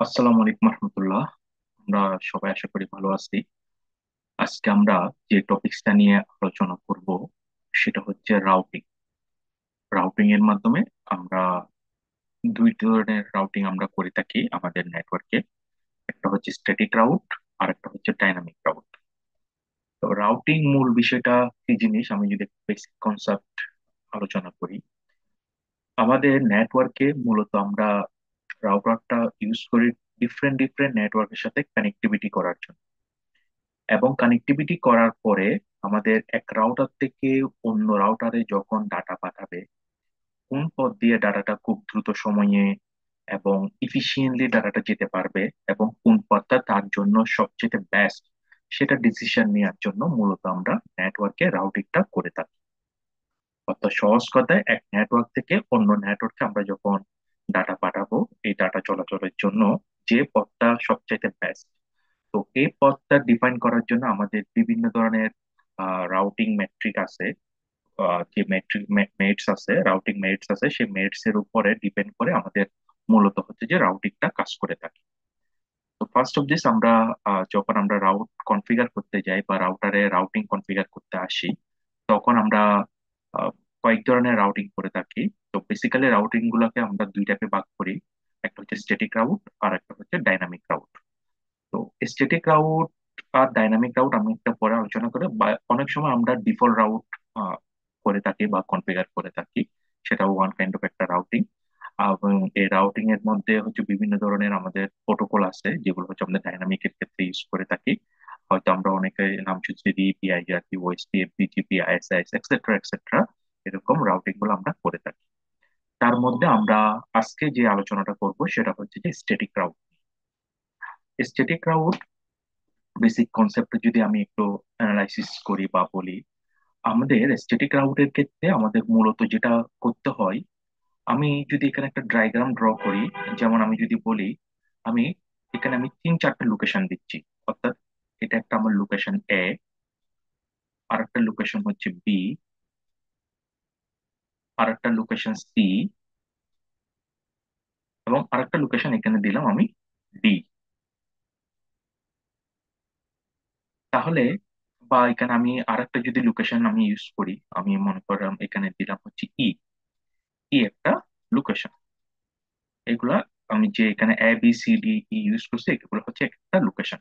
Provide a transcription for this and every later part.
আসসালামু আলাইকুম রহমতুল্লাহ। আমরা সবাই আশা করি ভালো আছি। আজকে আমরা যে টপিকসটা নিয়ে আলোচনা করব সেটা হচ্ছে রাউটিং। রাউটিং এর মাধ্যমে আমরা দুই ধরনের রাউটিং আমরা করে থাকি আমাদের নেটওয়ার্কে। একটা হচ্ছে স্ট্যাটিক রাউট আর একটা হচ্ছে ডাইনামিক রাউট। তো রাউটিং মূল বিষয়টা কি জিনিস, আমি যদি বেসিক কনসেপ্ট আলোচনা করি। আমাদের নেটওয়ার্কে মূলত আমরা রাউটারটা ইউজ করি ডিফারেন্ট ডিফারেন্ট নেটওয়ার্কের সাথে কানেক্টিভিটি করার জন্য। এবং কানেক্টিভিটি করার পরে আমাদের এক রাউটার থেকে অন্য রাউটারে যখন ডাটা পাঠাবে, কোন পথ দিয়ে ডাটাটা খুব দ্রুত সময়ে এবং ইফিসিয়েন্টলি ডাটাটা যেতে পারবে এবং কোন পথটা তার জন্য সবচেয়ে বেস্ট, সেটা ডিসিশন নেওয়ার জন্য মূলত আমরা নেটওয়ার্কে রাউটিংটা করে থাকি। অর্থাৎ সহজ কথায় এক নেটওয়ার্ক থেকে অন্য নেটওয়ার্কে আমরা যখন ডাটা পাঠাবো, এই ডাটা চলাচলের জন্য যে পথটা সবচেয়ে বেস্ট, তো এই পথটা ডিফাইন করার জন্য আমাদের বিভিন্ন ধরনের রাউটিং মেট্রিক আছে। যে মেট্রিক মেটস আছে, রাউটিং মেটস আছে, সেই মেটস এর উপরে ডিপেন্ড করে আমাদের মূলত হচ্ছে যে রাউটিংটা কাজ করে থাকে। তো ফার্স্ট অফ দিস আমরা যখন আমরা রাউট কনফিগার করতে যাই বা রাউটারে রাউটিং কনফিগার করতে আসি, তখন আমরা আহ, কয়েক ধরনের রাউটিং করে থাকি। তো বেসিক্যালি রাউটিং গুলোকে আমরা দুই টাইপে ভাগ করি। একটা হচ্ছে স্ট্যাটিক রাউট আর একটা হচ্ছে ডাইনামিক রাউট। তো স্ট্যাটিক রাউট আর ডাইনামিক রাউট আমি একটা পরে আলোচনা করে, বা অনেক সময় আমরা ডিফল্ট রাউট করে থাকি বা কনফিগার করে থাকি। সেটা ওয়ান কাইন্ড অফ একটা রাউটিং। এবং এই রাউটিং এর মধ্যে হচ্ছে বিভিন্ন ধরনের আমাদের প্রোটোকল আছে, যেগুলো হচ্ছে আমাদের ডাইনামিক এর ক্ষেত্রে ইউজ করে থাকি। হয়তো আমরা অনেকে নাম শুনছি DP, IRP, OSP, BGP, ISIS etcetera etcetera. এরকম রাউটিং গুলো আমরা করে থাকি। তার মধ্যে আমরা আজকে যে আলোচনাটা করব সেটা হচ্ছে যে static route. Static route basic concept যদি আমি একটু অ্যানালাইসিস করি বা বলি, আমাদের স্ট্যাটিক রাউটের ক্ষেত্রে আমাদের মূলত যেটা করতে হয়, আমি যদি এখানে একটা ডায়াগ্রাম ড্র করি, যেমন আমি যদি বলি, আমি এখানে আমি তিন চারটে লোকেশন দিচ্ছি। অর্থাৎ এটা একটা আমার লোকেশন এ, আর একটা লোকেশন হচ্ছে বি, আর একটা লোকেশন সি, এবং আরেকটা লোকেশন এখানে দিলাম আমি ডি। তাহলে বা এখানে আমি আরেকটা যদি লোকেশন আমি ইউজ করি, আমি মনে করলাম এখানে দিলাম হচ্ছে ই। ই একটা লোকেশন। এগুলা আমি যে এখানে A B C D E use করছি, এগুলো হচ্ছে একটা লোকেশন।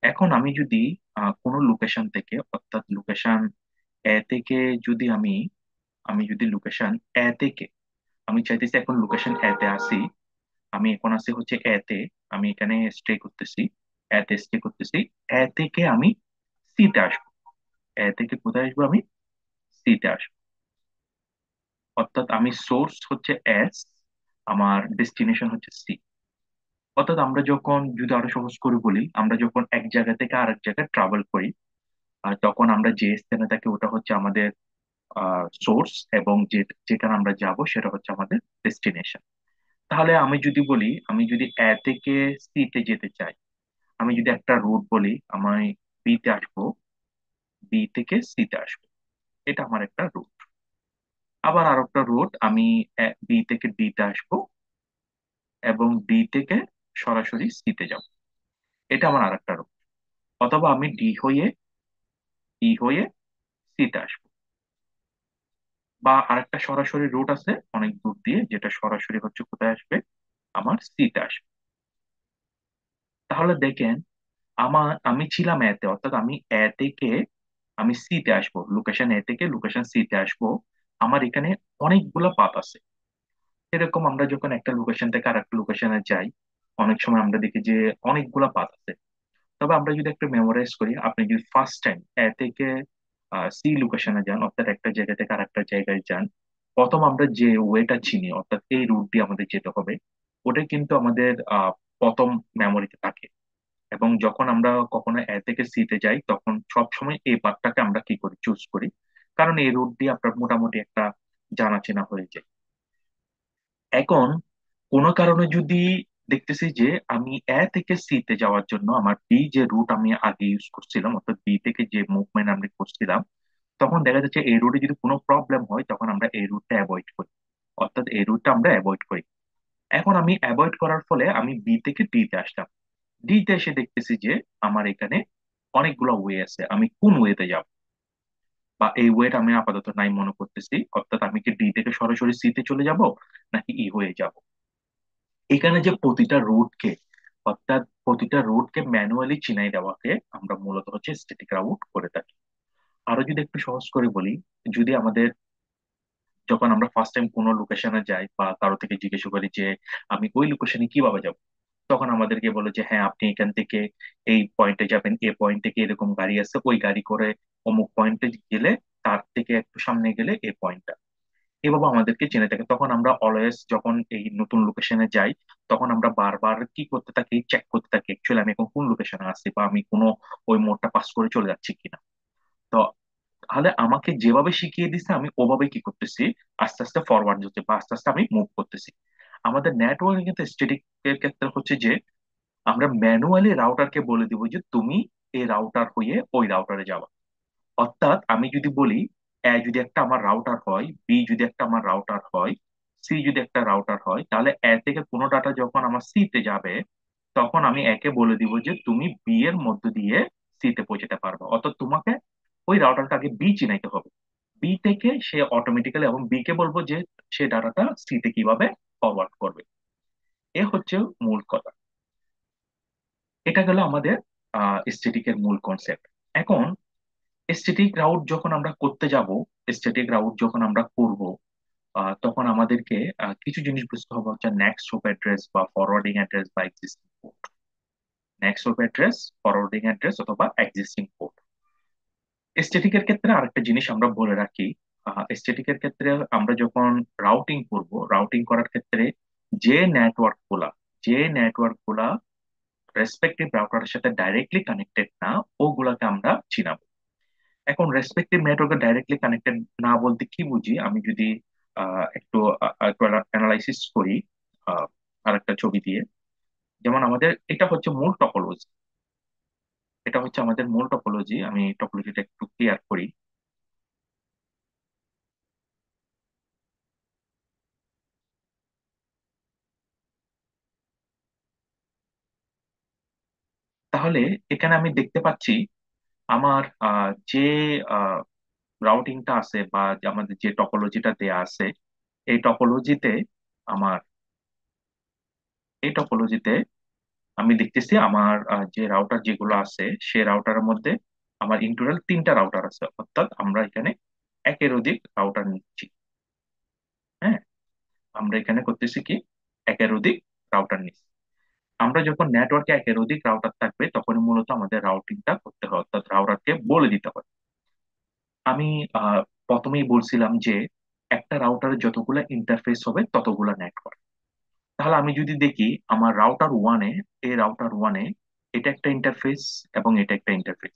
এখন আমি যদি কোনো লোকেশন থেকে, অর্থাৎ লোকেশন এ থেকে, যদি আমি আমি যদি লোকেশন এ থেকে, আমি চাইতেছি এখন লোকেশন এ তে আসি। আমি এখন আছি হচ্ছে এ তে, আমি এখানে স্টে করতেছি, এ তে স্টে করতেছি। এ থেকে আমি সি তে আসবো। এ থেকে কোথায় আসবো? আমি সি তে আসবো। অর্থাৎ আমি সোর্স হচ্ছে এস, আমার ডেস্টিনেশন হচ্ছে সি। অর্থাৎ আমরা যখন, যদি আরো সহজ করে বলি, আমরা যখন এক জায়গা থেকে আরেক জায়গায় ট্রাভেল করি, আর তখন আমরা যে স্থানে থাকি ওটা হচ্ছে আমাদের সোর্স, এবং যেখানে আমরা যাব সেটা হচ্ছে আমাদের ডেস্টিনেশন। তাহলে আমি যদি বলি, আমি যদি এ থেকে সি তে যেতে চাই, আমি যদি একটা রুট বলি, আমি বি তে আসবো, বি থেকে সি তে আসবো, এটা আমার একটা রুট। আবার আর একটা রুট, আমি বি থেকে ডি তে আসবো এবং ডি থেকে সরাসরি সি তে যাব, এটা আমার আর একটা রুট। অথবা আমি ডি হয়ে ই হয়ে সি তে আসবো। বা আরেকটা সরাসরি রুট আছে অনেক দূর দিয়ে, যেটা সরাসরি হচ্ছে কোথায় আসবে? আমার সি তে আসবে। তাহলে দেখেন, আমি ছিলাম এতে, অর্থাৎ আমি এ থেকে আমি সি তে আসবো, লোকেশন এ থেকে লোকেশন সি তে আসবো। আমার এখানে অনেকগুলা পাথ আছে। এরকম আমরা যখন একটা লোকেশন থেকে আর একটা লোকেশনে যাই, অনেক সময় আমরা দেখি যে অনেকগুলা পাথ আছে। তবে আমরা যদি একটু মেমোরাইজ করি, আপনি যদি ফার্স্ট টাইম এ থেকে সি লোকেশনে যান, অর্থাৎ একটা জায়গা থেকে আর একটা জায়গায় যান, প্রথম আমরা যে ওয়েটা চিনি, অর্থাৎ এই রুট দিয়ে আমাদের যেতে হবে, ওটা কিন্তু আমাদের প্রথম মেমোরিতে থাকে। এবং যখন আমরা কখনো এ থেকে সি তে যাই, তখন সব সময় এই পাথটাকে আমরা কি করি, চুজ করি। কারণ এই রুট দিয়ে আপনার মোটামুটি একটা জানা চেনা হয়ে যায়। এখন কোনো কারণে যদি দেখতেছি যে আমি এ থেকে সি তে যাওয়ার জন্য আমার বি যে রুট আমি আগে ইউজ করছিলাম, অর্থাৎ বি থেকে যে মুভমেন্ট আমি করছিলাম, তখন দেখা যাচ্ছে এই রুটে যদি কোনো প্রবলেম হয়, তখন আমরা এই রুটটা অ্যাভয়েড করি। অর্থাৎ এই রুটটা আমরা অ্যাভয়েড করি। এখন আমি অ্যাভয়েড করার ফলে আমি বি থেকে ডি তে আসলাম। ডি তে এসে দেখতেছি যে আমার এখানে অনেকগুলো ওয়ে আছে, আমি কোন ওয়েতে যাব, বা এই ওয়েটা আমি আপাতত নাই মনে করতেছি, অর্থাৎ আমি কি ডি থেকে সরাসরি সি তে চলে যাব নাকি ই হয়ে যাব। এখানে যে প্রতিটা রুটকে, অর্থাৎ প্রতিটা রুটকে ম্যানুয়ালি চিনাই দেওয়াকে আমরা মূলত হচ্ছে স্ট্যাটিক রাউট করে থাকি। আরো যদি একটু সহজ করে বলি, যদি আমাদের, যখন আমরা ফার্স্ট টাইম কোনো লোকেশনে যাই বা কারো থেকে জিজ্ঞেস করি যে আমি ওই লোকেশনে কিভাবে যাব, তখন আমাদেরকে বলে যে হ্যাঁ আপনি এখান থেকে এই পয়েন্টে যাবেন, এ পয়েন্ট থেকে এরকম গাড়ি আছে, ওই গাড়ি করে অমুক পয়েন্টে গেলে, তার থেকে একটু সামনে গেলে এই পয়েন্টটা, এভাবে আমাদেরকে জেনে থাকে। তখন আমরা অলওয়েজ যখন এই নতুন লোকেশনে যাই, তখন আমরা বারবার কি করতে থাকি, চেক করতে থাকি অ্যাকচুয়ালি আমি এখন কোন লোকেশনে আছি, বা আমি কোনো ওই মোড়টা পাস করে চলে যাচ্ছি কিনা। তো তাহলে আমাকে যেভাবে শিখিয়ে দিছে আমি ওভাবে কি করতেছি, আস্তে আস্তে ফরওয়ার্ড হচ্ছে বা আস্তে আস্তে আমি মুভ করতেছি। আমাদের নেটওয়ার্কিং কিন্তু স্ট্যাটিক এর ক্ষেত্রে হচ্ছে যে আমরা ম্যানুয়ালি রাউটারকে বলে দিব যে তুমি এই রাউটার হয়ে ওই রাউটারে যাওয়া। অর্থাৎ আমি যদি বলি এ যদি একটা আমার রাউটার হয়, বি যদি একটা আমার রাউটার হয়, সি যদি একটা রাউটার হয়, তাহলে এ থেকে কোনো ডাটা যখন আমার সি তে যাবে, তখন আমি একে বলে দিব যে তুমি বি এর মধ্য দিয়ে সি তে পৌঁছাতে পারবে। অর্থাৎ তোমাকে ওই রাউটারটা আগে বি চিনাইতে হবে, বি থেকে সে অটোমেটিক্যালি, এবং বি কে বলবো যে সে ডাটাটা সি তে কিভাবে ফরওয়ার্ড করবে। এ হচ্ছে মূল কথা। এটা গেল আমাদের স্ট্যাটিকের মূল কনসেপ্ট। এখন স্ট্যাটিক রাউট যখন আমরা করতে যাব, স্ট্যাটিক রাউট যখন আমরা করব, তখন আমাদেরকে কিছু জিনিস বুঝতে হবে, হচ্ছে নেক্সট হোপ অ্যাড্রেস বা ফরওয়ার্ডিং অ্যাড্রেস বা existing port. Next hope address, forwarding address অথবা এক্সিস্টিং পোর্ট। স্ট্যাটিকের ক্ষেত্রে আরেকটা জিনিস আমরা বলে রাখি, স্ট্যাটিকের ক্ষেত্রে আমরা যখন রাউটিং করব, রাউটিং করার ক্ষেত্রে যে নেটওয়ার্ক গুলা যে নেটওয়ার্ক গুলা রেসপেক্টিভ রাউটারের সাথে ডাইরেক্টলি কানেক্টেড না, ওগুলাকে আমরা চিনাবো। এখন রেসপেক্টিভ নেটওয়ার্কে ডাইরেক্টলি কানেক্টেড না বলতে কি বুঝি, আমি যদি একটু একটু অ্যানালাইসিস করি আর একটা ছবি দিয়ে। যেমন আমাদের এটা হচ্ছে মূল টপোলজি, এটা হচ্ছে আমাদের মূল টপোলজি, আমি টপোলজিটা একটু ক্লিয়ার করি। তাহলে এখানে আমি দেখতে পাচ্ছি আমার যে রাউটিংটা আছে বা যে আমাদের যে টপোলজিটা দেয়া আছে, এই টপোলজিতে আমার এই টপোলজিতে আমি দেখতেছি আমার যে রাউটার যেগুলো আছে, সে রাউটারের মধ্যে আমার ইন টোটাল তিনটা রাউটার আছে, অর্থাৎ আমরা এখানে একের অধিক রাউটার নিচ্ছি। হ্যাঁ, আমরা এখানে করতেছি কি, একের অধিক রাউটার নিচ্ছি। আমরা যখন নেটওয়ার্কে একের অধিক রাউটার থাকবে, তখন মূলত আমাদের রাউটিংটা করতে হয়, অর্থাৎ রাউটারকে বলে দিতে হয়। আমি আহ প্রথমেই বলছিলাম যে একটা রাউটারের যতগুলা ইন্টারফেস হবে ততগুলা নেটওয়ার্ক। তাহলে আমি যদি দেখি আমার রাউটার ওয়ানে, এই রাউটার ওয়ানে এটা একটা ইন্টারফেস এবং এটা একটা ইন্টারফেস,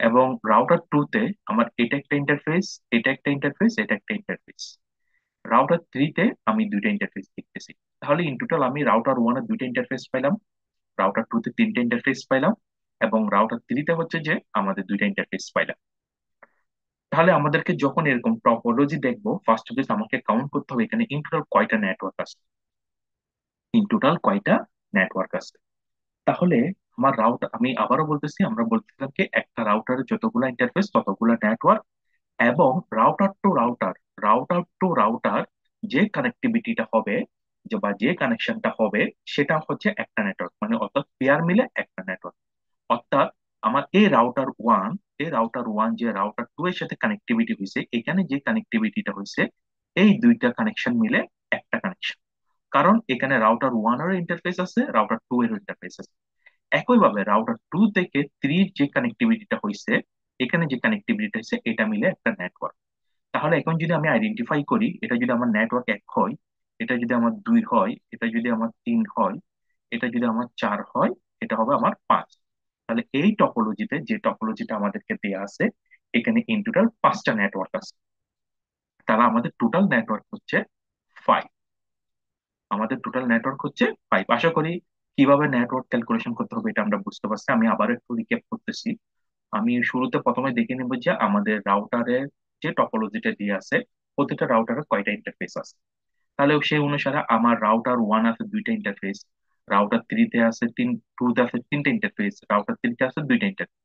এবং রাউটার টু তে আমার এটা একটা ইন্টারফেস, এটা একটা ইন্টারফেস, এটা একটা ইন্টারফেস। রাউটার থ্রি তে আমি দুইটা ইন্টারফেস দেখতেছি। তাহলে ইন টোটাল আমি রাউটার ওয়ানে দুইটা ইন্টারফেস পাইলাম, রাউটার টু তে তিনটা ইন্টারফেস পাইলাম, এবং রাউটার থ্রি তে হচ্ছে যে আমাদের দুইটা ইন্টারফেস পাইলাম। তাহলে আমাদেরকে যখন এরকম টপোলজি দেখবো, ফার্স্ট অফ আমাকে কাউন্ট করতে হবে এখানে ইন টোটাল কয়টা নেটওয়ার্ক আছে, ইন টোটাল কয়টা নেটওয়ার্ক আছে। তাহলে আমার রাউটার, আমি আবারও বলতেছি, আমরা বলতেছিলাম কি একটা রাউটারের যতগুলা ইন্টারফেস ততগুলা নেটওয়ার্ক, এবং রাউটার টু রাউটার যে কানেক্টিভিটিটা হবে, যে বা যে কানেকশনটা হবে, সেটা হচ্ছে একটা নেটওয়ার্ক, মানে অর্থাৎ পেয়ার মিলে একটা নেটওয়ার্ক। অর্থাৎ আমার এই রাউটার ওয়ান যে রাউটার টু এর সাথে কানেক্টিভিটি হয়েছে, এখানে যে কানেক্টিভিটিটা হয়েছে, এই দুইটা কানেকশন মিলে একটা কানেকশন। কারণ এখানে রাউটার ওয়ান এর ইন্টারফেস আছে, রাউটার টু এর ইন্টারফেস আছে। একইভাবে রাউটার টু থেকে থ্রির যে কানেক্টিভিটিটা হয়েছে, এখানে যে কানেক্টিভিটিটা হয়েছে, এটা মিলে একটা নেটওয়ার্ক। তাহলে এখন যদি আমি আইডেন্টিফাই করি, এটা যদি আমার নেটওয়ার্ক এক হয়, এটা যদি আমার দুই হয়, এটা যদি আমার তিন হয়, এটা যদি আমার চার হয়, এটা হবে আমার পাঁচ। তাহলে এই টপোলজিতে, যে টপোলজিটা আমাদেরকে দেয়া আছে, এখানে ইন টোটাল পাঁচটা নেটওয়ার্ক আছে। তাহলে আমাদের টোটাল নেটওয়ার্ক হচ্ছে ফাইভ। আমাদের টোটাল নেটওয়ার্ক হচ্ছে ফাইভ। আশা করি কিভাবে নেটওয়ার্ক ক্যালকুলেশন করতে হবে এটা আমরা বুঝতে পারছি। আমি আবার একটু রিক্যাপ করতেছি। আমি শুরুতে প্রথমে দেখে নেবো যে আমাদের রাউটারের যে টপোলজিটা দিয়ে আছে, প্রতিটা রাউটারে কয়টা ইন্টারফেস আছে। তাহলে সেই অনুসারে আমার রাউটার ওয়ান আছে দুইটা ইন্টারফেস, রাউটার থ্রিতে আছে টুতে আছে তিনটা ইন্টারফেস, রাউটার থ্রিতে আছে দুইটা ইন্টারফেস।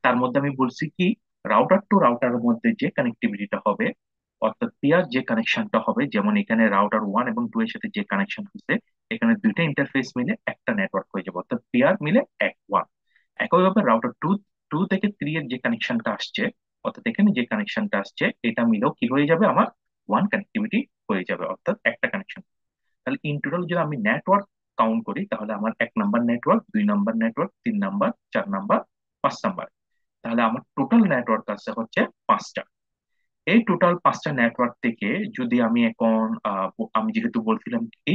তার মধ্যে আমি বলছি কি, রাউটার টু রাউটারের মধ্যে যে কানেক্টিভিটিটা হবে, অর্থাৎ পেয়ার যে কানেকশনটা হবে, যেমন এখানে রাউটার ওয়ান এবং টু এর সাথে যে কানেকশন হচ্ছে, এখানে দুইটা ইন্টারফেস মিলে একটা নেটওয়ার্ক হয়ে যাবে, অর্থাৎ পেয়ার মিলে এক ওয়ান। একইভাবে রাউটার টু টু থেকে থ্রি এর যে কানেকশনটা আসছে, অর্থাৎ এখানে যে কানেকশনটা আসছে, এটা মিলেও কি হয়ে যাবে, আমার ওয়ান কানেক্টিভিটি হয়ে যাবে, অর্থাৎ একটা কানেকশন। তাহলে ইন টোটাল যদি আমি নেটওয়ার্ক কাউন্ট করি, তাহলে আমার এক নাম্বার নেটওয়ার্ক, দুই নাম্বার নেটওয়ার্ক, তিন নাম্বার, চার নাম্বার, পাঁচ নাম্বার। তাহলে আমার টোটাল নেটওয়ার্ক আছে হচ্ছে পাঁচটা। এই টোটাল পাঁচটা নেটওয়ার্ক থেকে যদি আমি এখন আমি যেহেতু বলছিলাম কি,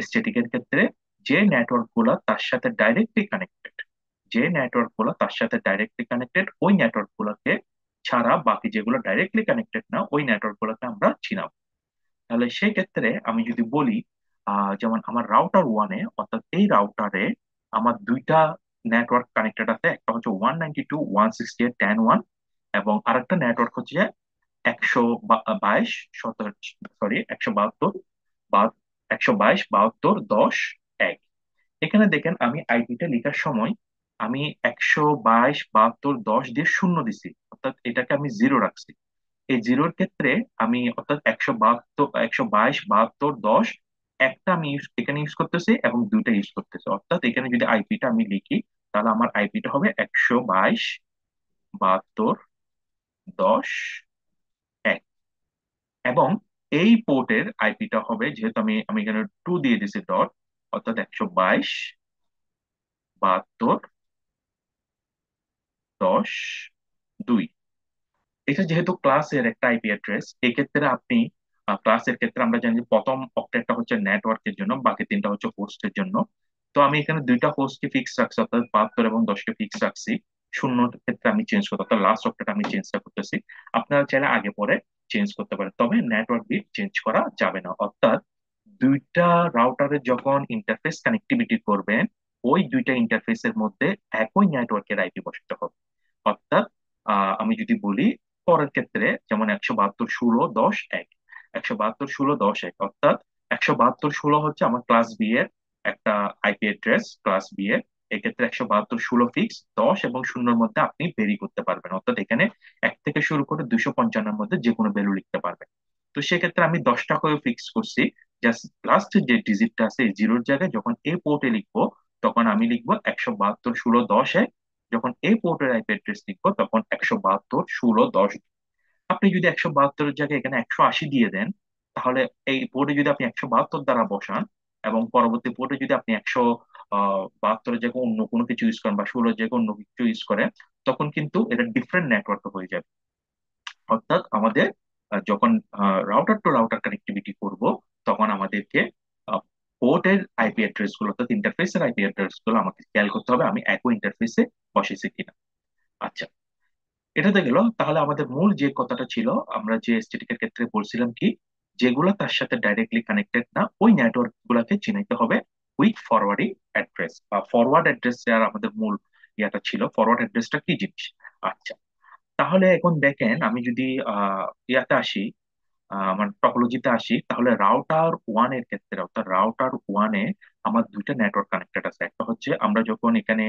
স্ট্যাটিকের ক্ষেত্রে যে নেটওয়ার্ক গুলা তার সাথে ডাইরেক্টলি কানেক্টেড, যে নেটওয়ার্ক গুলা তার সাথে ডাইরেক্টলি কানেক্টেড, ওই নেটওয়ার্ক গুলাকে ছাড়া বাকি যেগুলো ডাইরেক্টলি কানেক্টেড না, ওই নেটওয়ার্ক গুলোকে আমরা চিনাবো। তাহলে সেই ক্ষেত্রে আমি যদি বলি, যেমন আমার রাউটার ওয়ানে, অর্থাৎ এই রাউটারে আমার দুইটা নেটওয়ার্ক কানেক্টেড আছে, একটা হচ্ছে 192.168.10.1, এবং আরেকটা নেটওয়ার্ক হচ্ছে 122 সরি 172 বা 122.72.10.1। এখানে দেখেন আমি আইপিটা লেখার সময় আমি 122.72.10 দিয়ে শূন্য দিছি, অর্থাৎ এটাকে আমি জিরো রাখছি। এই জিরোর ক্ষেত্রে আমি অর্থাৎ 122.72.10 একটা আমি এখানে ইউজ করতেছি এবং দুইটা ইউজ করতেছি, অর্থাৎ এখানে যদি আইপিটা আমি লিখি, তাহলে আমার আইপিটা হবে 122.72.10.1। এবং এই পোর্টের আইপিটা হবে, যেহেতু আমি আমি এখানে টু দিয়ে দিছি ডট, অর্থাৎ 122.72.10.2। এটা যেহেতু ক্লাসের একটা আইপি অ্যাড্রেস, এক্ষেত্রে আপনি ক্লাসের ক্ষেত্রে আমরা জানি যে প্রথম অক্টেটটা হচ্ছে নেটওয়ার্কের জন্য, বাকি তিনটা হচ্ছে হোস্টের জন্য। তো আমি এখানে দুইটা হোস্টকে ফিক্স রাখছি, অর্থাৎ 72 এবং 10কে ফিক্স রাখছি। শূন্যর ক্ষেত্রে আমি চেঞ্জ করতে, অর্থাৎ লাস্ট অক্টেট আমি চেঞ্জটা করতেছি। আপনারা চাইলে আগে পরে চেঞ্জ করতে পারেন, তবে নেটওয়ার্ক বিট চেঞ্জ করা যাবে না। অর্থাৎ দুইটা রাউটারে যখন ইন্টারফেস কানেক্টিভিটি করবেন, ওই দুইটা ইন্টারফেসের মধ্যে একই নেটওয়ার্কের আইপি বসাতে হবে। অর্থাৎ আমি যদি বলি পরের ক্ষেত্রে, যেমন 172.16.10.1, 172.16.10.1, অর্থাৎ 172.16 হচ্ছে আমার ক্লাস বি এর একটা আইপি অ্যাড্রেস, ক্লাস বি এর। এক্ষেত্রে 172.16 ফিক্স, 10 এবং শূন্যর মধ্যে আপনি ভেরি করতে পারবেন, অর্থাৎ এখানে এক থেকে শুরু করে 255-এর মধ্যে যে কোনো ভ্যালু লিখতে পারবেন। তো সেক্ষেত্রে আমি 10টা করে ফিক্স করছি। জাস্ট লাস্ট যে ডিজিটটা আছে এই জিরোর জায়গায় যখন এ পোর্টে লিখবো, তখন আমি লিখবো 172.16.10.1। যখন এই পোর্টের আইপি অ্যাড্রেস লিখবো তখন 172.16.10। আপনি যদি 172-এর জায়গায় এখানে 180 দিয়ে দেন, তাহলে এই পোর্টে যদি আপনি 172 দ্বারা বসান এবং পরবর্তী পোর্টে যদি আপনি 172-এর জায়গায় অন্য কোনো কিছু ইউজ করেন বা 16-এর জায়গায় অন্য কিছু ইউজ করেন, তখন কিন্তু এটা ডিফারেন্ট নেটওয়ার্ক হয়ে যাবে। অর্থাৎ আমাদের যখন রাউটার টু রাউটার কানেক্টিভিটি করব, তখন আমাদেরকে পোর্টের আইপি অ্যাড্রেস গুলো, অর্থাৎ ইন্টারফেসের আইপি অ্যাড্রেস গুলো আমাকে খেয়াল করতে হবে আমি একই ইন্টারফেসে বসেছি কিনা। আচ্ছা, এটা তো গেল। তাহলে আমাদের মূল যে কথাটা ছিল, আমরা যে এসটিডির ক্ষেত্রে বলছিলাম কি, যেগুলো তার সাথে ডাইরেক্টলি কানেক্টেড না, ওই নেটওয়ার্ক গুলাকে চিনাইতে হবে উইথ ফরওয়ার্ডিং অ্যাড্রেস বা ফরওয়ার্ড অ্যাড্রেস। আর আমাদের মূল ইয়াটা ছিল ফরওয়ার্ড অ্যাড্রেসটা কি জিনিস। আচ্ছা, তাহলে এখন দেখেন আমি যদি ইয়াতে আসি, আমার টপোলজিতে আসি, তাহলে রাউটার ওয়ান এর ক্ষেত্রে, অর্থাৎ রাউটার ওয়ানে আমার দুইটা নেটওয়ার্ক কানেক্টেড আছে। একটা হচ্ছে আমরা যখন এখানে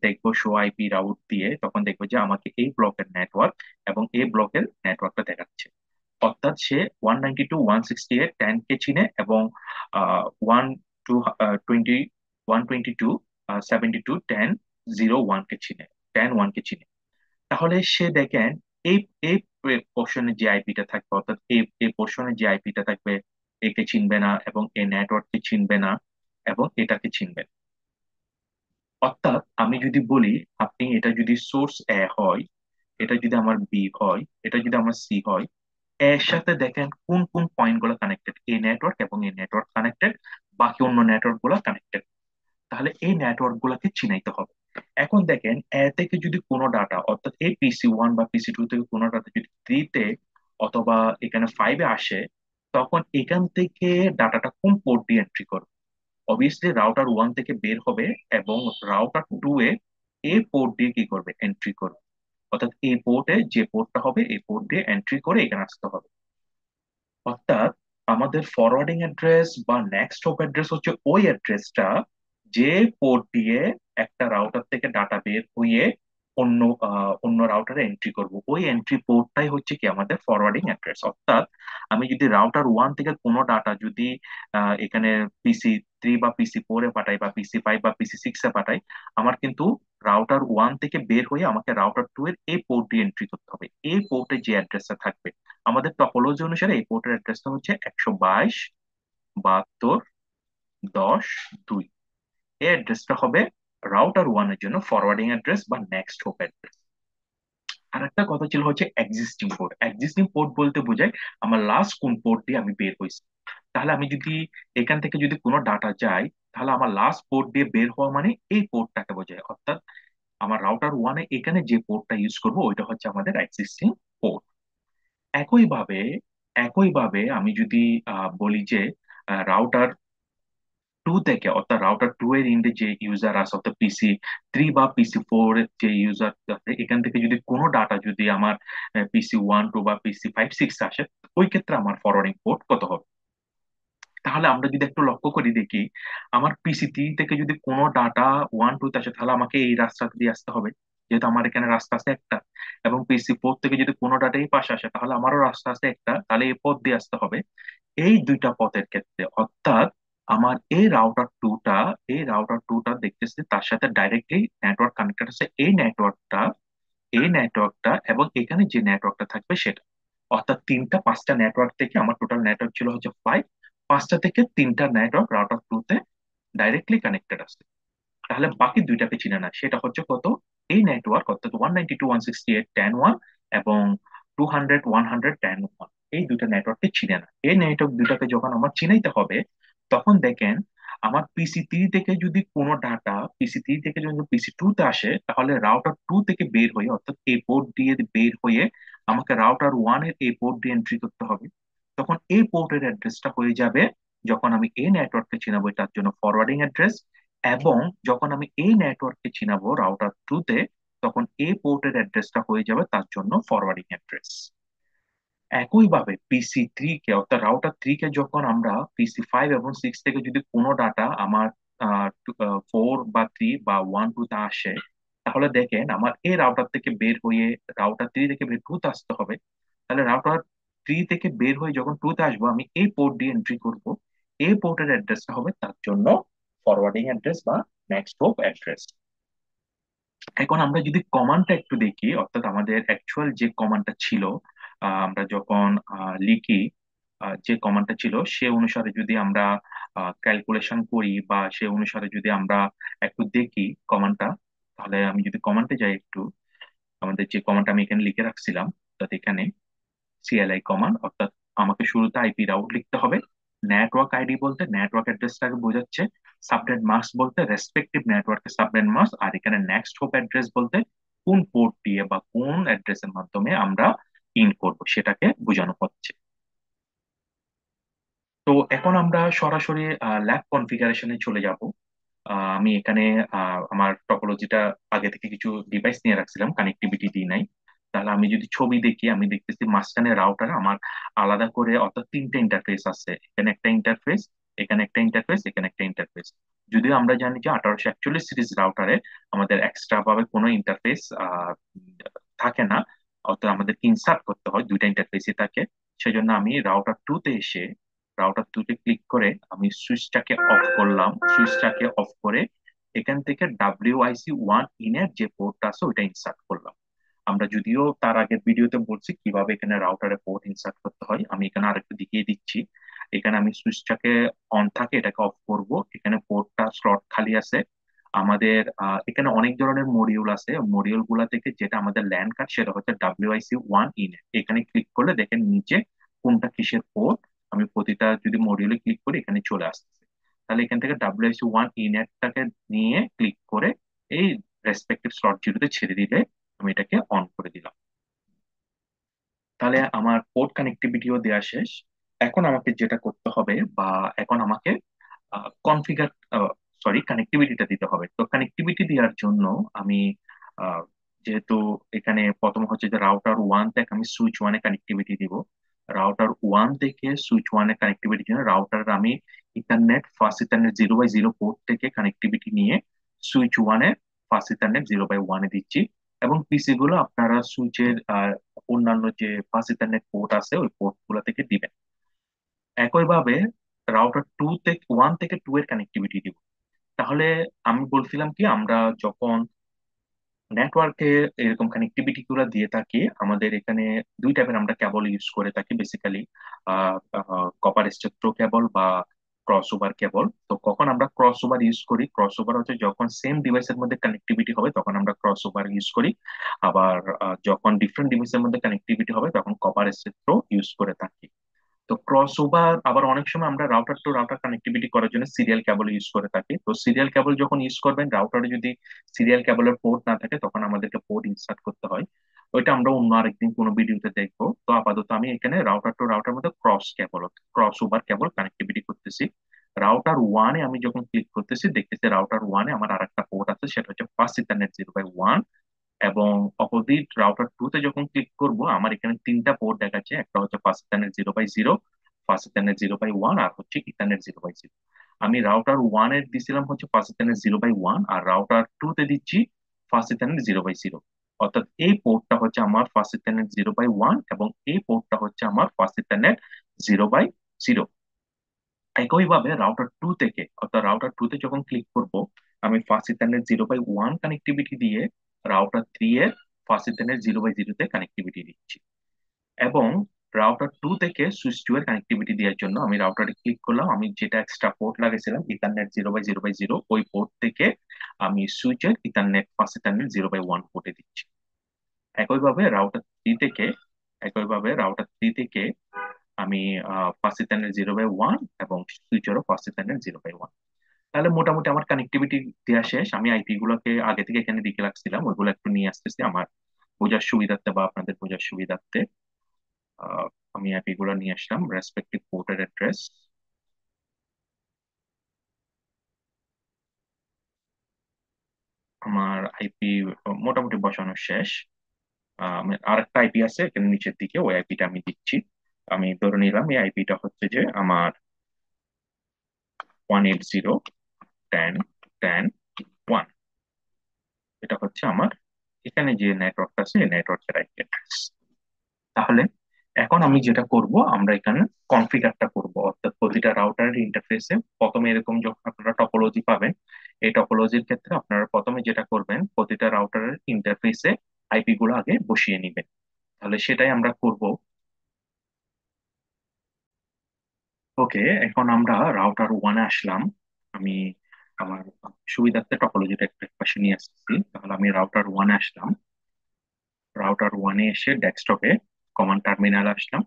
দেখবো শো আইপি রাউট দিয়ে, তখন দেখবো যে আমাকে এই ব্লকের নেটওয়ার্ক এবং এই ব্লকের নেটওয়ার্কটা দেখাচ্ছে। অর্থাৎ সে 192.168.10 কে চিনে এবং 1 2 122.72.10.01 কে চিনে, 10.1 কে চিনে। তাহলে সে দেখেন এই এই পোর্শনে যে আইপিটা থাকবে, অর্থাৎ এই এই পোর্শনে যে আইপিটা থাকবে, একে চিনবে না এবং এই নেটওয়ার্ককে চিনবে না এবং এটাকে চিনবে না। অর্থাৎ আমি যদি বলি, আপনি এটা যদি সোর্স এ হয়, এটা যদি আমার বি হয়, এটা যদি আমার সি হয়, এর সাথে দেখেন কোন কোন পয়েন্ট গুলো কানেক্টেড, এই নেটওয়ার্ক এবং এই নেটওয়ার্ক কানেক্টেড, বাকি অন্য নেটওয়ার্ক গুলো কানেক্টেড। তাহলে এই নেটওয়ার্ক গুলাকে চিনাইতে হবে। এখন দেখেন এ থেকে যদি কোনো ডাটা, অর্থাৎ এই পিসি ওয়ান বা পিসি টু থেকে কোনো ডাটা যদি থ্রিতে অথবা এখানে ফাইভে আসে, তখন এখান থেকে ডাটাটা কোন পোর্ট দিয়ে এন্ট্রি করবে? অবভিয়াসলি রাউটার ওয়ান থেকে বের হবে এবং রাউটার টু এ এই পোর্ট দিয়ে কি করবে, এন্ট্রি করবে। অর্থাৎ এই পোর্টে যে পোর্টটা হবে এই পোর্ট দিয়ে এন্ট্রি করে এখানে আসতে হবে। অর্থাৎ আমাদের ফরওয়ার্ডিং অ্যাড্রেস বা নেক্সট হপ অ্যাড্রেস হচ্ছে ওই অ্যাড্রেসটা যে পোর্ট দিয়ে একটা রাউটার থেকে ডাটা বের হয়ে অন্য অন্য রাউটারে এন্ট্রি করব, ওই এন্ট্রি পোর্টটাই হচ্ছে কি আমাদের ফরওয়ার্ডিং অ্যাড্রেস। অর্থাৎ আমি যদি রাউটার ওয়ান থেকে কোনো ডাটা যদি এখানে PC 3 বা PC 4-এ পাঠাই, বা PC 5 বা PC 6-এ পাঠাই, আমার কিন্তু রাউটার ওয়ান থেকে বের হয়ে আমাকে রাউটার টু এর এই পোর্ট দিয়ে এন্ট্রি করতে হবে। এই পোর্টে যে অ্যাড্রেসটা থাকবে, আমাদের টপোলজি অনুসারে এই পোর্টের অ্যাড্রেসটা হচ্ছে 122.72.2। এই অ্যাড্রেসটা হবে রাউটার ওয়ান এর জন্য ফরওয়ার্ডিং অ্যাড্রেস বা নেক্সট হোপ অ্যাড্রেস। আর একটা কথা ছিল হচ্ছে এক্সিস্টিং পোর্ট। এক্সিস্টিং পোর্ট বলতে বোঝায় আমার লাস্ট কোন পোর্ট দিয়ে আমি বের হয়েছি। তাহলে আমি যদি এখান থেকে যদি কোনো ডাটা যাই, তাহলে আমার লাস্ট পোর্ট দিয়ে বের হওয়া মানে এই পোর্টটাকে বোঝায়। অর্থাৎ আমার রাউটার ওয়ানে এখানে যে পোর্টটা ইউজ করবো ওইটা হচ্ছে আমাদের এক্সিস্টিং পোর্ট। একইভাবে একইভাবে আমি যদি বলি যে রাউটার টু থেকে, অর্থাৎ রাউটার টু এর ইন্ডে যে ইউজার আছে, অর্থাৎ PC 3 বা PC 4 এর যে ইউজার আছে, এখান থেকে যদি কোনো ডাটা যদি আমার PC 1 2 বা PC 5 6 আসে, ওই ক্ষেত্রে আমার ফরওয়ার্ডিং পোর্ট কত হবে? তাহলে আমরা যদি একটু লক্ষ্য করি দেখি, আমার PC 3 থেকে যদি কোনো ডাটা ওয়ান টু তে আসে, তাহলে আমাকে এই রাস্তা দিয়ে আসতে হবে, যেহেতু আমার এখানে রাস্তা আছে একটা। এবং PC 4 থেকে যদি কোনো ডাটা এই পাশে আসে, তাহলে আমারও রাস্তা আছে একটা, তাহলে এই পথ দিয়ে আসতে হবে। এই দুইটা পথের ক্ষেত্রে অর্থাৎ আমার এই রাউটার টুটা দেখতেছি তার সাথে ডাইরেক্টলি নেটওয়ার্ক কানেক্টেড আছে। এই নেটওয়ার্কটা এবং এখানে যে নেটওয়ার্কটা থাকবে সেটা, অর্থাৎ তিনটা পাঁচটা নেটওয়ার্ক থেকে আমার টোটাল নেটওয়ার্ক ছিল হচ্ছে 5। পাঁচটা থেকে তিনটা নেটওয়ার্ক রাউটার টুতে ডাইরেক্টলি কানেক্টেড আছে। তাহলে বাকি দুইটাকে চিনে না, সেটা হচ্ছে কত? এই নেটওয়ার্ক অর্থাৎ 192.168.10.1 এবং 200.100.10.1, এই দুইটা নেটওয়ার্ককে চিনে না। এই নেটওয়ার্ক দুটাকে যখন আমার চিনাইতে হবে, তখন দেখেন আমার PC 3 থেকে যদি কোনো ডাটা PC 3 থেকে যদি PC 2 তে আসে, তাহলে রাউটার টু থেকে বের হয়ে, অর্থাৎ এই পোর্ট দিয়ে বের হয়ে আমাকে রাউটার ওয়ান এর এই পোর্ট দিয়ে এন্ট্রি করতে হবে। তখন এই পোর্টের অ্যাড্রেসটা হয়ে যাবে, যখন আমি এই নেটওয়ার্ককে চিনাবো তার জন্য ফরওয়ার্ডিং অ্যাড্রেস, এবং যখন আমি এই নেটওয়ার্ককে চিনাবো রাউটার টু তে, তখন এই পোর্টের অ্যাড্রেসটা হয়ে যাবে তার জন্য ফরওয়ার্ডিং অ্যাড্রেস। একইভাবে PC 3 কে, অর্থাৎ রাউটার 3 কে যখন আমরা PC 5 এবং 6 থেকে যদি কোনো ডাটা আমার 4 বা 3 বা 1 2 তে আসে, তাহলে দেখেন আমার এই রাউটার থেকে বের হয়ে রাউটার 3 থেকে বের টু তে আসতে হবে। তাহলে রাউটার 3 থেকে বের হয়ে যখন টু তে আসবো, আমি এই পোর্ট দিয়ে এন্ট্রি করব। এই পোর্টের অ্যাড্রেসটা হবে তার জন্য ফরওয়ার্ডিং অ্যাড্রেস বা নেক্সট হোপ অ্যাড্রেস। এখন আমরা যদি কমান্ডটা একটু দেখি, অর্থাৎ আমাদের অ্যাকচুয়াল যে কমান্ডটা ছিল, আমরা যখন লিখি, যে কমান্ডটা ছিল সে অনুসারে যদি আমরা ক্যালকুলেশন করি, বা সে অনুসারে যদি আমরা একটু দেখি কমান্ডটা, তাহলে আমি যদি কমান্ডে যাই একটু, আমাদের যে কমান্ডটা আমি এখানে লিখে রাখছিলাম, অর্থাৎ এখানে CLI কমান্ড, অর্থাৎ আমাকে শুরুতে IP রাউট লিখতে হবে। নেটওয়ার্ক আইডি বলতে নেটওয়ার্ক অ্যাড্রেসটাকে বোঝাচ্ছে। সাবনেট মাস্ক বলতে রেসপেক্টিভ নেটওয়ার্কের সাবনেট মাস্ক। আর এখানে নেক্সট হোপ অ্যাড্রেস বলতে কোন পোর্ট দিয়ে বা কোন অ্যাড্রেসের মাধ্যমে আমরা ইন করব সেটাকে বোঝানো হচ্ছে। তো এখন আমরা সরাসরি ল্যাব কনফিগারেশনে চলে যাব। আমি এখানে আমার টপোলজিটা আগে থেকে কিছু ডিভাইস নিয়ে রাখছিলাম, কানেক্টিভিটি দিই নাই। তাহলে আমি যদি ছবি দেখি, আমি দেখতেছি মাঝখানে রাউটার আমার আলাদা করে, অর্থাৎ তিনটা ইন্টারফেস আছে। এখানে একটা ইন্টারফেস, এখানে একটা ইন্টারফেস, এখানে একটা ইন্টারফেস। যদিও আমরা জানি যে 1841 সিরিজ রাউটারে আমাদের এক্সট্রা ভাবে কোনো ইন্টারফেস থাকে না, অর্থাৎ আমাদের ইনসার্ট করতে হয়, দুইটা ইন্টারফেসই থাকে। সেজন্য আমি রাউটার টুতে ক্লিক করে আমি সুইচটাকে অফ করলাম। সুইচটাকে অফ করে এখান থেকে WIC 1 ইনের যে পোর্টটা আছে ওইটা ইনসার্ট করলাম। আমরা যদিও তার আগের ভিডিওতে বলছি কিভাবে এখানে রাউটারে পোর্ট ইনসার্ট করতে হয়, আমি এখানে আরেকটু দেখিয়ে দিচ্ছি। এখানে আমি সুইচটাকে অন থাকে এটাকে অফ করব। এখানে পোর্টটা স্লট খালি আছে। আমাদের এখানে অনেক ধরনের মডিউল আছে, মডিউল গুলা থেকে যেটা আমাদের ল্যান কার্ড সেটা হচ্ছে WIC 1 ইন। এখানে ক্লিক করলে দেখেন নিচে কোনটা কিসের পোর্ট। আমি প্রতিটা যদি মডিউলে ক্লিক করি এখানে চলে আসতেছে। তাহলে এখান থেকে WIC 1 ইনেরটাকে নিয়ে ক্লিক করে এই রেসপেক্টিভ স্লট জিরোতে ছেড়ে দিলে আমি এটাকে অন করে দিলাম। তাহলে আমার পোর্ট কানেক্টিভিটিও দেওয়া শেষ। এখন আমাকে যেটা করতে হবে, বা এখন আমাকে কনফিগার কানেক্টিভিটিটা দিতে হবে। তো কানেক্টিভিটি দেওয়ার জন্য আমি আহ, যেহেতু এখানে প্রথম হচ্ছে যে রাউটার ওয়ান থেকে আমি সুইচ ওয়ানে কানেক্টিভিটি দিব, রাউটার ওয়ান থেকে সুইচ ওয়ানের কানেক্টিভিটির জন্য রাউটার আমি ইথারনেট ফার্স্ট ইথারনেট 0/0 পোর্ট থেকে কানেক্টিভিটি নিয়ে সুইচ ওয়ানে ফার্স্ট ইথারনেট 0/1-এ দিচ্ছি। এবং পিসি গুলো আপনারা সুইচের অন্যান্য যে ফার্স্ট ইথারনেট পোর্ট আছে ওই পোর্ট গুলো থেকে দিবেন। একইভাবে রাউটার টু থেকে ওয়ান থেকে টু এর কানেক্টিভিটি দিব। তাহলে আমি বলছিলাম কি, আমরা যখন নেটওয়ার্কে এরকম কানেক্টিভিটি গুলো দিয়ে থাকি, আমাদের এখানে দুই টাইপের আমরা কেবল ইউজ করে থাকি বেসিক্যালি, কপার স্টেট্রো কেবল বা ক্রস ওভার কেবল। তো কখন আমরা ক্রস ওভার ইউজ করি, ক্রস ওভার হচ্ছে যখন সেম ডিভাইসের মধ্যে কানেক্টিভিটি হবে তখন আমরা ক্রস ওভার ইউজ করি। আবার যখন ডিফারেন্ট ডিভাইসের মধ্যে কানেক্টিভিটি হবে তখন কপার স্টেট্রো ইউজ করে থাকি। তো ক্রস ওভার আবার অনেক সময় আমরা রাউটার টু রাউটার কানেক্টিভিটি করার জন্য সিরিয়াল কেবল ইউজ করে থাকি। তো সিরিয়াল কেবল যখন ইউজ করবেন, রাউটারে যদি সিরিয়াল কেবলের পোর্ট না থাকে তখন আমাদেরকে পোর্ট ইনসার্ট করতে হয়। ওইটা আমরা অন্য আরেকদিন কোনো ভিডিওতে দেখবো। তো আপাতত আমি এখানে রাউটার টু রাউটার মধ্যে ক্রস ওভার কেবল কানেক্টিভিটি করতেছি। রাউটার ওয়ানে আমি যখন ক্লিক করতেছি দেখতেছি রাউটার ওয়ানে আমার আরেকটা পোর্ট আছে, সেটা হচ্ছে ফার্স্ট ইথারনেট 0/1। এবং অপোজিট রাউটার টু তে যখন ক্লিক করব আমার এখানে তিনটা পোর্ট দেখাচ্ছে, একটা হচ্ছে ফার্স্ট ইথারনেট 0/0, ফার্স্ট ইথারনেট 0/1, আর হচ্ছে ইথারনেট 0/0। আমি রাউটার ওয়ান এর দিছিলাম হচ্ছে ফার্স্ট ইথারনেট 0/1, আর রাউটার টু তে দিচ্ছি ফার্স্ট ইথারনেট 0/0। অর্থাৎ এই পোর্টটা হচ্ছে আমার ফার্স্ট ইথারনেট 0/1 এবং এই পোর্টটা হচ্ছে আমার ফার্স্ট ইথারনেট 0/0। একইভাবে রাউটার টু থেকে, অর্থাৎ রাউটার টু তে যখন ক্লিক করব আমি ফার্স্ট ইথারনেট 0/1 কানেক্টিভিটি দিয়ে রাউটার থ্রি এর ফার্স্ট ইথারনেট 0/0 তে কানেক্টিভিটি দিচ্ছি। এবং রাউটার টু থেকে সুইচ টু এর কানেক্টিভিটি দেওয়ার জন্য আমি রাউটারে ক্লিক করলাম, আমি যেটা এক্সট্রা পোর্ট লাগিয়েছিলাম ইথারনেট 0/0/0 ওই পোর্ট থেকে আমি সুইচের ইথারনেট ফার্স্ট ইথারনেট 0/1 পোর্টে দিচ্ছি। একইভাবে রাউটার থ্রি থেকে একইভাবে রাউটার থ্রি থেকে আমি ফার্স্ট ইথারনেট 0/1 এবং সুইচেরও ফার্স্ট ইথারনেট 0/1। তাহলে মোটামুটি আমার কানেক্টিভিটি দেওয়া শেষ। আমি আইপি গুলোকে আগে থেকে এখানে লিখে রাখছিলাম, ওইগুলো একটু নিয়ে আসতেছি আমার বোঝার সুবিধার্থে বা আপনাদের বোঝার সুবিধার্থে। আহ, আমি আইপি গুলো নিয়ে আসলাম, রেসপেক্টিভ পোর্টের অ্যাড্রেস। আমার আইপি মোটামুটি বসানো শেষ। আরেকটা আইপি আছে এখানে নিচের দিকে, ওই আইপিটা আমি দিচ্ছি। আমি ধরে নিলাম এই আইপিটা হচ্ছে যে আমার 180.10.10.1। এটা হচ্ছে আমার এখানে যে নেটওয়ার্কটা আছে এই নেটওয়ার্কের আইপি অ্যাড্রেস। তাহলে এখন আমি যেটা করব, আমরা এখানে কনফিগারটা করব, অর্থাৎ প্রতিটা রাউটারের ইন্টারফেসে প্রথমে এরকম যখন আপনারা টপোলজি পাবেন, এই টপোলজির ক্ষেত্রে আপনারা প্রথমে যেটা করবেন প্রতিটা রাউটারের ইন্টারফেসে আইপি গুলো আগে বসিয়ে নেবেন। তাহলে সেটাই আমরা করব। ওকে, এখন আমরা রাউটার ওয়ানে আসলাম। আমি আমার সুবিধার্থে টপোলজিটা একটু পাশে নিয়ে আসছি। তাহলে আমি রাউটার ওয়ানে আসলাম। রাউটার ওয়ানে এসে ডেস্কটপে কমান্ড টার্মিনাল আসলাম।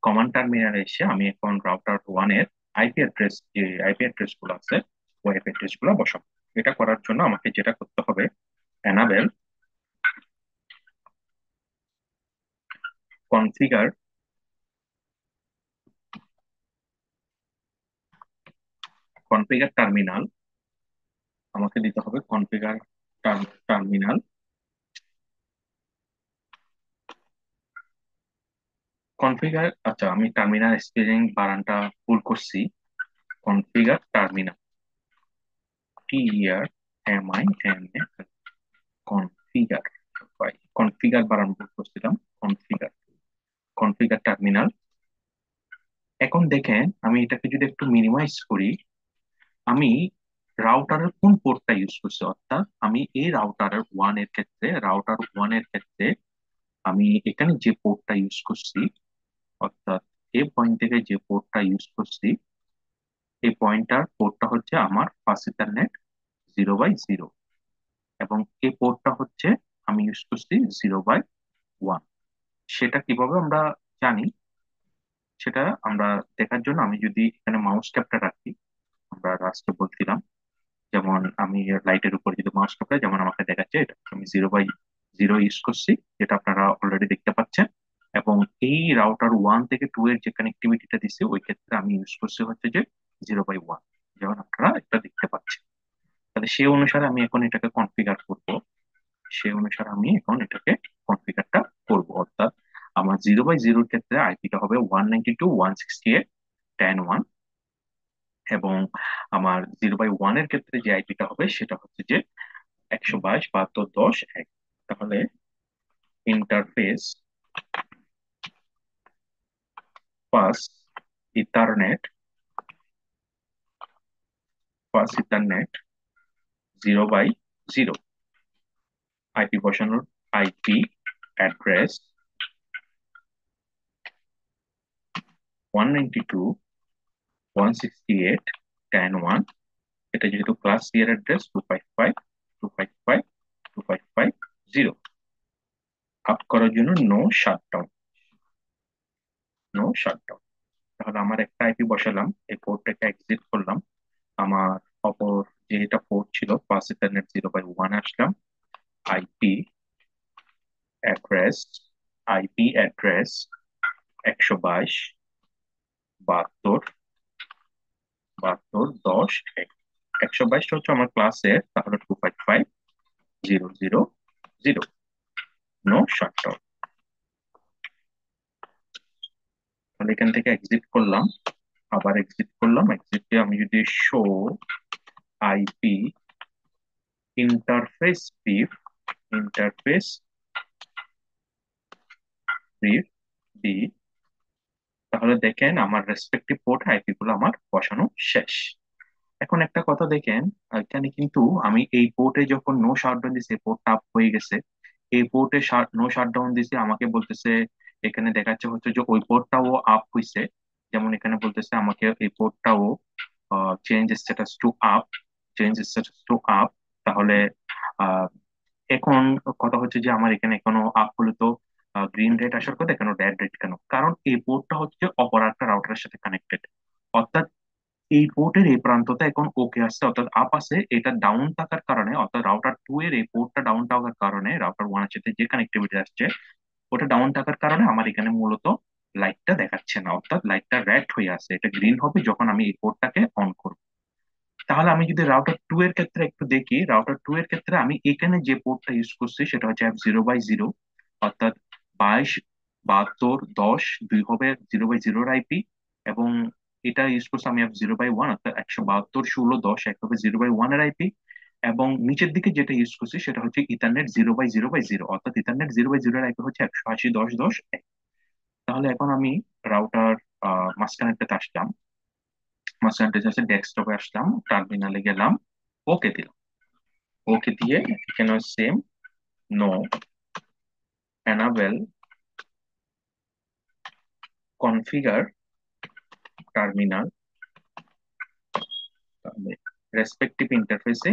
কমান্ড টার্মিনালে এসে আমি এখন রাউটার ওয়ান এর আইপি অ্যাড্রেস, যে আইপি অ্যাড্রেস গুলো আছে ওই আইপি অ্যাড্রেস গুলো বসাবো। এটা করার জন্য আমাকে যেটা করতে হবে, এনাবেল কনফিগার কনফিগার টার্মিনাল, আমাকে দিতে হবে কনফিগার টার্মিনাল। কনফিগার, আচ্ছা আমি টার্মিনাল স্পেলিং বানানটা ভুল করছি। Configure terminal, TERMINAL, configure, configure বানান ভুল করছিলাম। Configure configure terminal. এখন দেখেন আমি এটাকে যদি একটু মিনিমাইজ করি, আমি রাউটারের কোন পোর্টটা ইউজ করছি, অর্থাৎ আমি এই রাউটার ওয়ান এর ক্ষেত্রে আমি এখানে যে পোর্টটা ইউজ করছি, অর্থাৎ এই পয়েন্ট থেকে যে পোর্টটা ইউজ করছি, এই পয়েন্টটার পোর্টটা হচ্ছে আমার ফার্স্ট ইথারনেট 0/0। এবং এই পোর্টটা হচ্ছে আমি ইউজ করছি 0/1। সেটা কিভাবে আমরা জানি, সেটা আমরা দেখার জন্য আমি যদি এখানে মাউস ট্যাবটা রাখি, আমরা লাস্টে বলছিলাম, যেমন আমি লাইটের উপর যদি মাউস ঢোকাই যেমন আমাকে দেখাচ্ছে, এটা আমি 0/0 ইউজ করছি, যেটা আপনারা অলরেডি দেখতে পাচ্ছেন। এবং এই রাউটার ওয়ান থেকে টু এর যে কানেক্টিভিটিটা দিচ্ছি ওই ক্ষেত্রে আমি ইউজ করছি হচ্ছে যে 0/1, যেমন আপনারা এটা দেখতে পাচ্ছেন। তাহলে সেই অনুসারে আমি এখন এটাকে কনফিগার করব। সেই অনুসারে আমি এখন এটাকে কনফিগারটা করব, অর্থাৎ আমার 0/0 ক্ষেত্রে আইপিটা হবে 192.168.10.1, এবং আমার 0/1 এর ক্ষেত্রে যে আইপিটা হবে সেটা হচ্ছে যে 122.72.10.1। তাহলে interface fast ethernet pass ethernet 0/0, IP বসানোর আইপি অ্যাড্রেস 192.168.10.1। এটা যেহেতু ক্লাস সি এর অ্যাড্রেস 255.255.255.0। আপ করার জন্য নো শাটডাউন। তাহলে আমার একটা আইপি বসালাম, এই পোর্টটাকে এক্সিট করলাম। আমার অপর যেটা পোর্ট ছিল পাস ইথারনেট 0/1 আসলাম। IP address IP address 122.72.10.1। 122টা হচ্ছে আমার ক্লাসের, তাহলে 255.0.0.0। No shutdown. তাহলে এখান থেকে এক্সিট করলাম, আবার এক্সিট করলাম। এক্সিটে আমি যদি show IP interface brief interface brief দিই, তাহলে দেখেন আমার রেসপেক্টিভ পোর্ট আইপি গুলো আমার বসানো শেষ। এখন একটা কথা দেখেন, এখানে কিন্তু আমি এই পোর্টে যখন নো শাটডাউন দিছি পোর্টটা আপ হয়ে গেছে। এই পোর্টে নো শাটডাউন দিছি, আমাকে বলতেছে, এখানে দেখাচ্ছে হচ্ছে যে ওই পোর্টটাও আপ হইছে। যেমন এখানে বলতেছে আমাকে এই পোর্টটাও change status to up, change status to up. তাহলে আহ, এখন কথা হচ্ছে যে আমার এখানে এখনো আপ হলে তো গ্রিন রেড আসার কথা, কেন রেড রেড কেন? কারণ এই পোর্টটা হচ্ছে অপর একটা রাউটারের সাথে কানেক্টেড। অর্থাৎ এই পোর্টের এই প্রান্তটা এখন ওকে আসছে, অর্থাৎ আপ আছে। এটা ডাউন থাকার কারণে, অর্থাৎ রাউটার টু এর এই পোর্টটা ডাউন থাকার কারণে রাউটার ওয়ান এর সাথে যে কানেক্টিভিটি আসছে ওটা ডাউন থাকার কারণে আমার এখানে মূলত লাইটটা দেখাচ্ছে না, অর্থাৎ লাইটটা রেড হয়ে আছে। এটা গ্রিন হবে যখন আমি এই পোর্টটাকে অন করব। তাহলে আমি যদি রাউটার টু এর ক্ষেত্রে একটু দেখি, রাউটার টু এর ক্ষেত্রে আমি এখানে যে পোর্টটা ইউজ করছি সেটা হচ্ছে F0/0, অর্থাৎ 22.72.10.2 হবে 0/0 আইপি। এবং এটা ইউজ করছি আমি F0/1, অর্থাৎ 172.16.10.1 হবে 0/1 এর আইপি। এবং নিচের দিকে যেটা ইউজ করছি সেটা হচ্ছে ইথারনেট 0/0/0, অর্থাৎ ইথারনেট 0/0 এর আইপি হচ্ছে 180.10.10.1। তাহলে এখন আমি রাউটার মাঝখানেরটাতে আসলাম, মাঝখানটা হচ্ছে ডেস্কটপে আসলাম, টার্মিনালে গেলাম, ওকে দিলাম। ওকে দিয়ে এখানে same no enable configure terminal, respective ইন্টারফেসে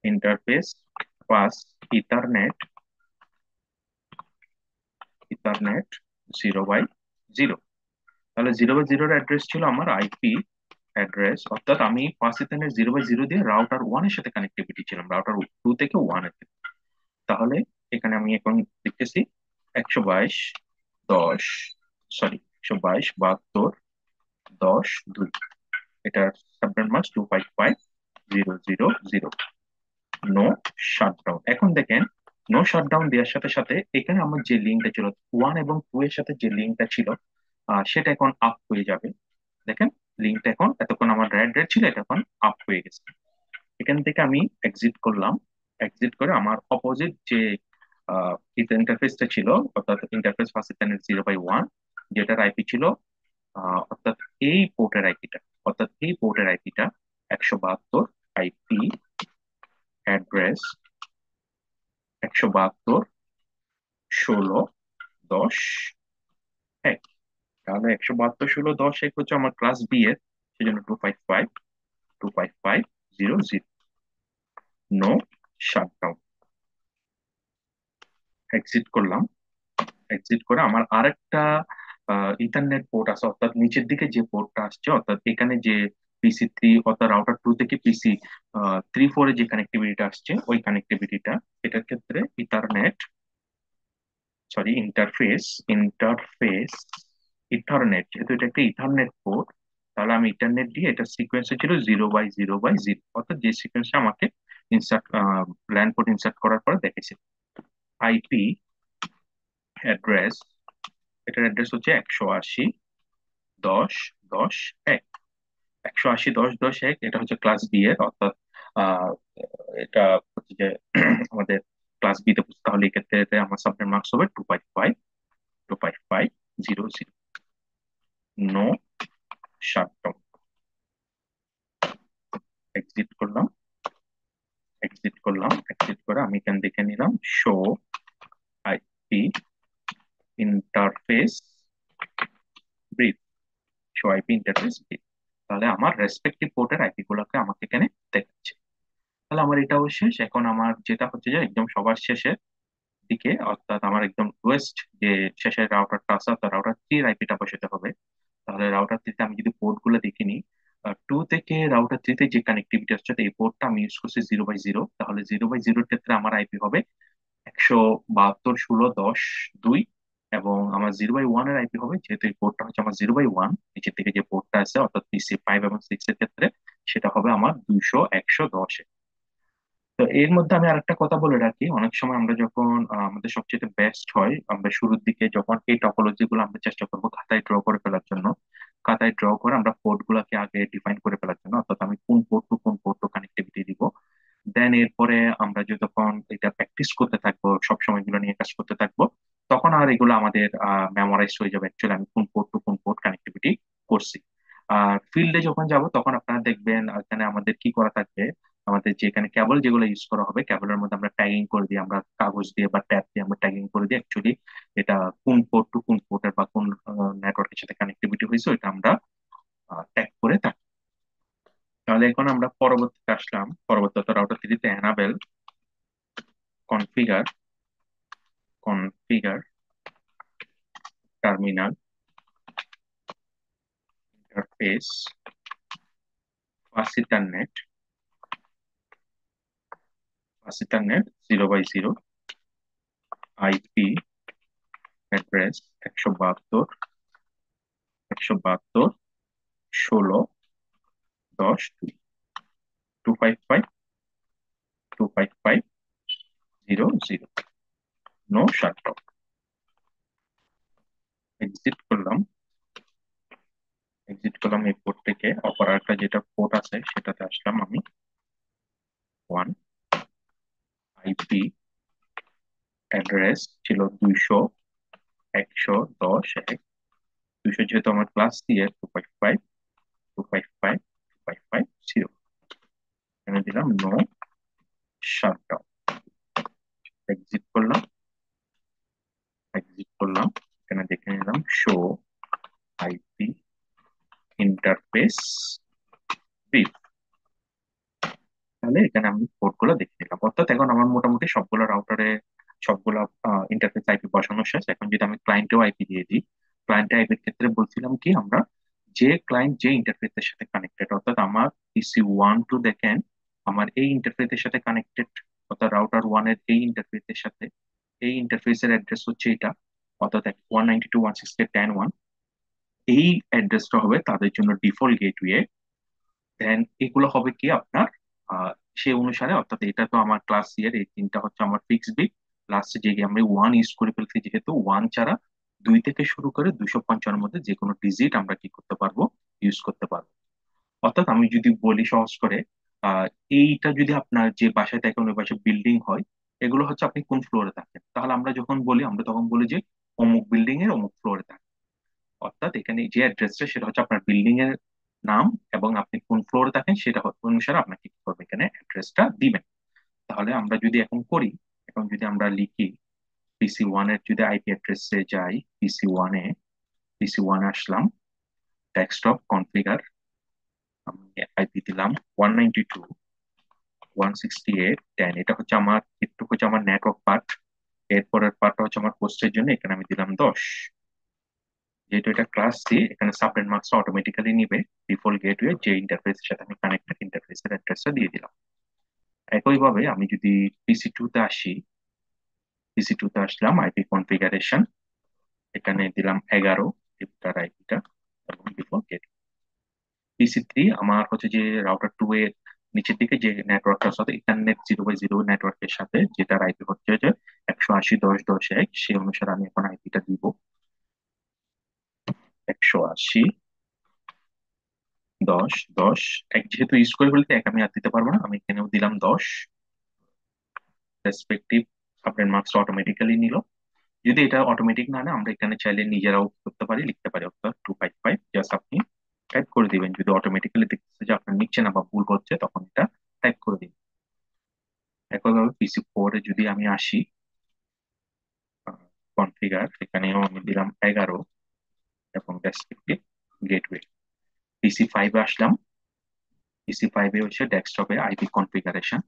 ইন্টারফেস পাস ইথারনেট ইথারনেট 0/0। তাহলে 0/0 অ্যাড্রেস ছিল আমার আইপি অ্যাড্রেস, অর্থাৎ আমি পাস ইথারনেট 0/0 দিয়ে রাউটার ওয়ান এর সাথে কানেক্টিভিটি ছিলাম, রাউটার টু থেকে ওয়ান এর। তাহলে এখানে আমি এখন লিখতেছি 122 সরি 122.72.10.2, এটার সাবনেট মাস্ক 255.0.0.0। No shutdown. এখন দেখেন নো শাটডাউন দেওয়ার সাথে সাথে এখানে আমার যে লিঙ্কটা ছিল ওয়ান এবং টু এর সাথে, যে লিঙ্কটা ছিল সেটা এখন আপ হয়ে যাবে। দেখেন লিঙ্কটা এখন, এতক্ষণ আমার রেড রেড ছিল, এটা এখন আপ হয়ে গেছে। এখান থেকে আমি এক্সিট করলাম। এক্সিট করে আমার অপোজিট যে ইন্টারফেসটা ছিল, অর্থাৎ ইন্টারফেস ফাসিলিটেশন 0/1, যেটার আইপি ছিল অর্থাৎ এই পোর্টের আইপিটা, অর্থাৎ এই পোর্টের আইপিটা 172 আইপি অ্যাড্রেস 172.16.10.1। তাহলে 172.16.10.1 হচ্ছে আমার ক্লাস বি এর, সেজন্য 255.255.0.0। No shutdown. এক্সিট করলাম। এক্সিট করে আমার আরেকটা ইথারনেট পোর্ট আছে, অর্থাৎ নিচের দিকে যে পোর্টটা আসছে, অর্থাৎ এখানে যে PC3, অর্থাৎ রাউটার টু থেকে PC3-4 এ যে কানেক্টিভিটিটা আসছে ওই কানেক্টিভিটিটা, এটার ক্ষেত্রে ethernet sorry interface interface ethernet, যেহেতু এটা একটা ইথারনেট পোর্ট, তাহলে আমি ইথারনেট দিয়ে, এটা সিকোয়েন্সে ছিল 0/0/0, অর্থাৎ যে সিকোয়েন্সে আমাকে ইনসার্ট ল্যান পোর্ট ইনসার্ট করার পরে দেখেছে। আইপি অ্যাড্রেস এটার অ্যাড্রেস হচ্ছে 180.10.10.1। 180.10.10.1 এটা হচ্ছে ক্লাস বি এর, অর্থাৎ আহ এটা হচ্ছে যে আমাদের ক্লাস বি তে বুঝতে, তাহলে এই ক্ষেত্রে এতে আমার সাবজেক্ট মার্কস হবে 255.255.00। No shutdown. এক্সিট করলাম, এক্সিট করলাম, এক্সিট করে আমি এখানে দেখে নিলাম show IP interface brief. Show IP interface brief, তাহলে আমার রেসপেক্টিভ পোর্টের আইপি গুলোকে আমাকে এখানে দেখাচ্ছে। তাহলে আমার এটাও শেষ। এখন আমার যেটা হচ্ছে যে একদম সবার শেষে দিকে, অর্থাৎ আমার একদম ওয়েস্ট যে শেষের রাউটারটা আছে, অর্থাৎ রাউটার থ্রি আইপিটা বসাতে হবে। তাহলে রাউটার থ্রিতে আমি যদি পোর্ট গুলো দেখে নিই, টু থেকে রাউটার থ্রিতে যে কানেক্টিভিটি হচ্ছে, এই পোর্টটা আমি ইউজ করছি 0/0। তাহলে 0/0 ক্ষেত্রে আমার আইপি হবে 172.16.10.2। এবং আমার 0/1 এর আইপি হবে, যেহেতু এই পোর্টটা হচ্ছে আমার 0/1, নিচের দিকে যে পোর্টটা আছে অর্থাৎ PC5 এবং 6 এর ক্ষেত্রে সেটা হবে আমার 200.110। তো এর মধ্যে আমি আরেকটা কথা বলে রাখি, অনেক সময় আমরা যখন আমাদের সবচেয়ে বেস্ট হয়, আমরা শুরুর দিকে যখন এই টপোলজি গুলো আমরা চেষ্টা করবো খাতায় ড্র করে ফেলার জন্য, খাতায় ড্র করে আমরা পোর্ট গুলাকে আগে ডিফাইন করে ফেলার জন্য, অর্থাৎ আমি কোন পোর্ট টু কানেক্টিভিটি দিব। দেন এরপরে আমরা যতক্ষণ এটা প্র্যাকটিস করতে থাকবো, সব সময় এগুলো নিয়ে কাজ করতে থাকবো, তখন আর এগুলো আমাদের মেমোরাইজ হয়ে যাবে অ্যাকচুয়ালি আমি কোন পোর্ট কানেক্টিভিটি করছি। আর ফিল্ডে যখন যাব তখন আপনারা দেখবেন এখানে আমাদের কি করা থাকবে, আমাদের যে এখানে কেবল যেগুলো ইউজ করা হবে কেবলের মধ্যে আমরা ট্যাগিং করে দিই, আমরা কাগজ দিয়ে বা ট্যাব দিয়ে আমরা ট্যাগিং করে দিই অ্যাকচুয়ালি এটা কোন পোর্ট টু কোন পোর্টের বা কোন নেটওয়ার্কের সাথে কানেক্টিভিটি হয়েছে এটা আমরা ট্যাগ করে থাকি। তাহলে এখন আমরা পরবর্তীতে আসলাম, পরবর্তী রাউটার থ্রিতে enable configure, configure terminal interface fastethernet, fastethernet 0/0 IP address 172.168.16.10.2, 255.255.00। No shutdown. Exit করলাম, এক্সিট করলাম এই পোর্ট থেকে। অপর একটা যেটা পোর্ট আছে সেটাতে আসলাম আমি, ওয়ান আইপি অ্যাড্রেস ছিল 200.110.1। 200 যেহেতু আমার ক্লাস দিয়ে 255.255.255.0, এখানে দিলাম নো শাটডাউন। এক্সিট করলাম, এক্সিট করলাম, এখানে দেখে নিলাম শো আইপি ইন্টারফেস ব্রিফ। তাহলে এখানে আমি পোর্ট গুলো দেখে নিলাম, অর্থাৎ এখন আমার মোটামুটি সবগুলো রাউটারে সবগুলো ইন্টারফেস আইপি বসানো শেষ। এখন যদি আমি ক্লায়েন্টেও আইপি দিয়ে দিই, ক্লায়েন্ট আইপির ক্ষেত্রে বলছিলাম কি আমরা, যে ক্লায়েন্ট যে ইন্টারফেসের সাথে কানেক্টেড, অর্থাৎ আমার PC1 টু দেখেন আমার এই ইন্টারফেসের সাথে কানেক্টেড, অর্থাৎ রাউটার ওয়ান এর এই ইন্টারফেসের সাথে, এই ইন্টারফেসের অ্যাড্রেস হচ্ছে এটা, অর্থাৎ 192.168.10.1। এই অ্যাড্রেসটা হবে তাদের জন্য ডিফল্ট গেটওয়ে। দেন এগুলো হবে কি আপনার সে অনুসারে, অর্থাৎ এটা তো আমার ক্লাস ইয়ার এই তিনটা হচ্ছে আমার ফিক্স বিট। লাস্টে যে আমরা ওয়ান ইউজ করে ফেলছি, যেহেতু ওয়ান ছাড়া 2 থেকে শুরু করে 255 মধ্যে যে কোনো ডিজিট আমরা কি করতে পারবো, ইউজ করতে পারবো। অর্থাৎ আমি যদি বলি সহজ করে, আহ এইটা যদি আপনার যে বাসায় থাকেন ওই বাসায় বিল্ডিং হয়, এগুলো হচ্ছে আপনি কোন ফ্লোরে থাকেন, তাহলে আমরা যখন বলি আমরা তখন বলি যে অমুক বিল্ডিং এর অমুক ফ্লোরে থাকেন। অর্থাৎ এখানে যে অ্যাড্রেসটা সেটা হচ্ছে আপনার বিল্ডিং এর নাম, এবং আপনি কোন ফ্লোরে থাকেন সেটা অনুসারে আপনাকে কি করবে এখানে অ্যাড্রেসটা দিবেন। তাহলে আমরা যদি এখন করি, এখন যদি আমরা লিখি PC1 এর যদি আইপি অ্যাড্রেসে যাই, পিসি ওয়ানে আসলাম, ডেস্কটপ কনফিগার, আমি আইপি দিলাম 192.168.10। এটা হচ্ছে আমার, একটু হচ্ছে আমার নেটওয়ার্ক পার্ট। এরপরের পার্টটা হচ্ছে আমার পোস্টের জন্য, এখানে আমি দিলাম 10। যেহেতু এটা ক্লাস সি, এখানে সাবনেট মাস্কটা অটোমেটিক্যালি নিবে ডিফল্ট গেটওয়ে যে ইন্টারফেসের সাথে আমি কানেক্টেড, ইন্টারফেসের অ্যাড্রেসটা দিয়ে দিলাম। একইভাবে আমি যদি PC2 তে আসি, PC2 তে আসলাম, আইপি কনফিগারেশন, এখানে দিলাম 11 এটার আইপিটা এবং ডিফল্ট গেট। PC3 আমার হচ্ছে যে রাউটার টু এর নিচের দিকে যে নেটওয়ার্কটার সাথে ইথারনেট 0/0 নেটওয়ার্কের সাথে, যেটার আইপি হচ্ছে যে 180.10.10.1, সেই অনুসারে আমি এখন আইপিটা দিব। 180, 10, 10, এক যেহেতু ইউজ করে বলতে এক আমি আর দিতে পারবো না, আমি এখানেও দিলাম 10 রেসপেক্টিভ। আপনার মার্কস অটোমেটিক্যালি নিল। যদি এটা অটোমেটিক না না, আমরা এখানে চাইলে নিজেরাও কি করতে পারি, লিখতে পারি অর্থাৎ 255, জাস্ট আপনি টাইপ করে দিবেন। যদি অটোমেটিক্যালি দেখতেছে যে আপনার নিচ্ছে না বা ভুল হচ্ছে, তখন এটা টাইপ করে দিবেন। একইভাবে PC4 এ যদি আমি আসি, কনফিগার, এখানেও আমি দিলাম 11 এবং রেসপেক্টিভ গেটওয়ে। PC5 এ আসলাম। PC5 এ হচ্ছে ডেস্কটপে আইপি কনফিগারেশন।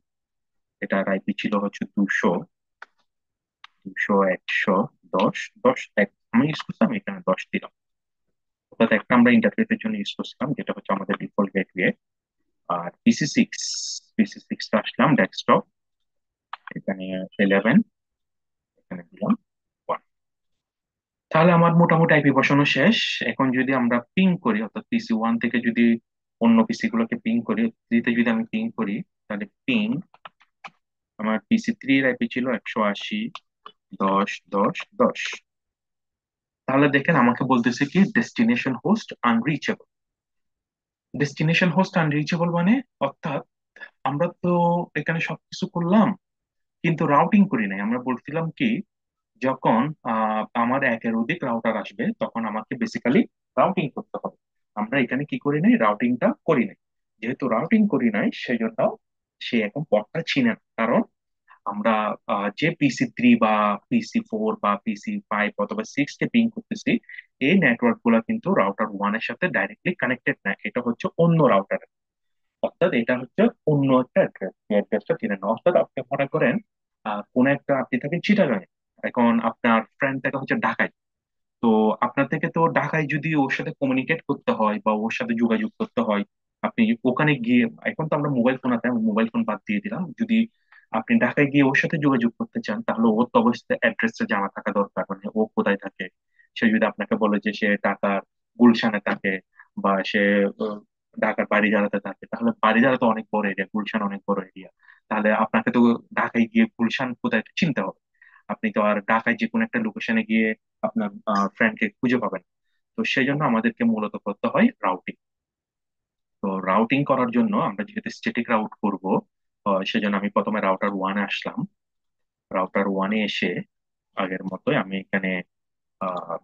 এটার আইপি ছিল হচ্ছে 200, 200, 100, 10, 10, এক আমি ইউজ করছিলাম, এখানে 10 দিলাম। অর্থাৎ একটা আমরা ইন্টারফেসের জন্য ইউজ করছিলাম, যেটা হচ্ছে আমাদের ডিফল্ট গেটওয়ে। আর পিসি সিক্স আসলাম ডেস্কটপ, এখানে 11, এখানে দিলাম 1। তাহলে আমার মোটামুটি আইপি বসানো শেষ। এখন যদি আমরা পিং করি, অর্থাৎ PC1 থেকে যদি অন্য পিসি গুলোকে পিং করি, থ্রিতে যদি আমি পিং করি, তাহলে পিং আমার PC3 এর আইপি ছিল 180, 10, 10, 10। তাহলে দেখেন আমাকে বলতেছে কি destination host unreachable. Destination host unreachable মানে, অর্থাৎ আমরা তো এখানে সবকিছু করলাম কিন্তু রাউটিং করি নাই। আমরা বলছিলাম কি, যখন আমার একের অধিক রাউটার আসবে তখন আমাকে বেসিক্যালি রাউটিং করতে হবে। আমরা এখানে কি করি নাই, রাউটিংটা করি নাই। যেহেতু রাউটিং করি নাই, সেজন্য সে এখন পথটা চিনে না। কারণ আমরা যে PC3 বা PC4 বা PC5 অথবা 6 কে পিং করতেছি, এই নেটওয়ার্ক গুলা কিন্তু রাউটার 1 এর সাথে ডাইরেক্টলি কানেক্টেড না, এটা হচ্ছে অন্য রাউটার। অর্থাৎ এটা হচ্ছে অন্য একটা অ্যাড্রেস, এই অ্যাড্রেসটা চিনে না। অর্থাৎ আপনি মনে করেন কোন একটা, আপনি থাকেন চিটাগাঁয়ে, এখন আপনার ফ্রেন্ড থাকে হচ্ছে ঢাকায়। তো আপনার থেকে তো ঢাকায় যদি ওর সাথে কমিউনিকেট করতে হয় বা ওর সাথে যোগাযোগ করতে হয়, আপনি ওখানে গিয়ে, এখন তো আমরা মোবাইল ফোন আছে, আমি মোবাইল ফোন বাদ দিয়ে দিলাম, যদি আপনি ঢাকায় গিয়ে ওর সাথে যোগাযোগ করতে চান, তাহলে ওর তো অবশ্যই অ্যাড্রেসটা জানা থাকা দরকার, মানে ও কোথায় থাকে। সে যদি আপনাকে বলে যে সে ঢাকার গুলশানে থাকে, বা সে আহ, ঢাকার বাড়িধারাতে থাকে, তাহলে বাড়িধারা তো অনেক বড় এরিয়া, গুলশান অনেক বড় এরিয়া। তাহলে আপনাকে তো ঢাকায় গিয়ে গুলশান কোথায় এটা চিনতে হবে। আপনি তো আর ঢাকায় যে কোনো একটা লোকেশনে গিয়ে আপনার ফ্রেন্ডকে খুঁজে পাবেন। তো সেই জন্য আমাদেরকে মূলত করতে হয় রাউটিং। তো রাউটিং করার জন্য আমরা যেহেতু স্ট্যাটিক রাউট করব, সেজন্য আমি প্রথমে রাউটার 1-এ আসলাম। রাউটার 1-এ এসে আগের মতোই আমি এখানে আহ,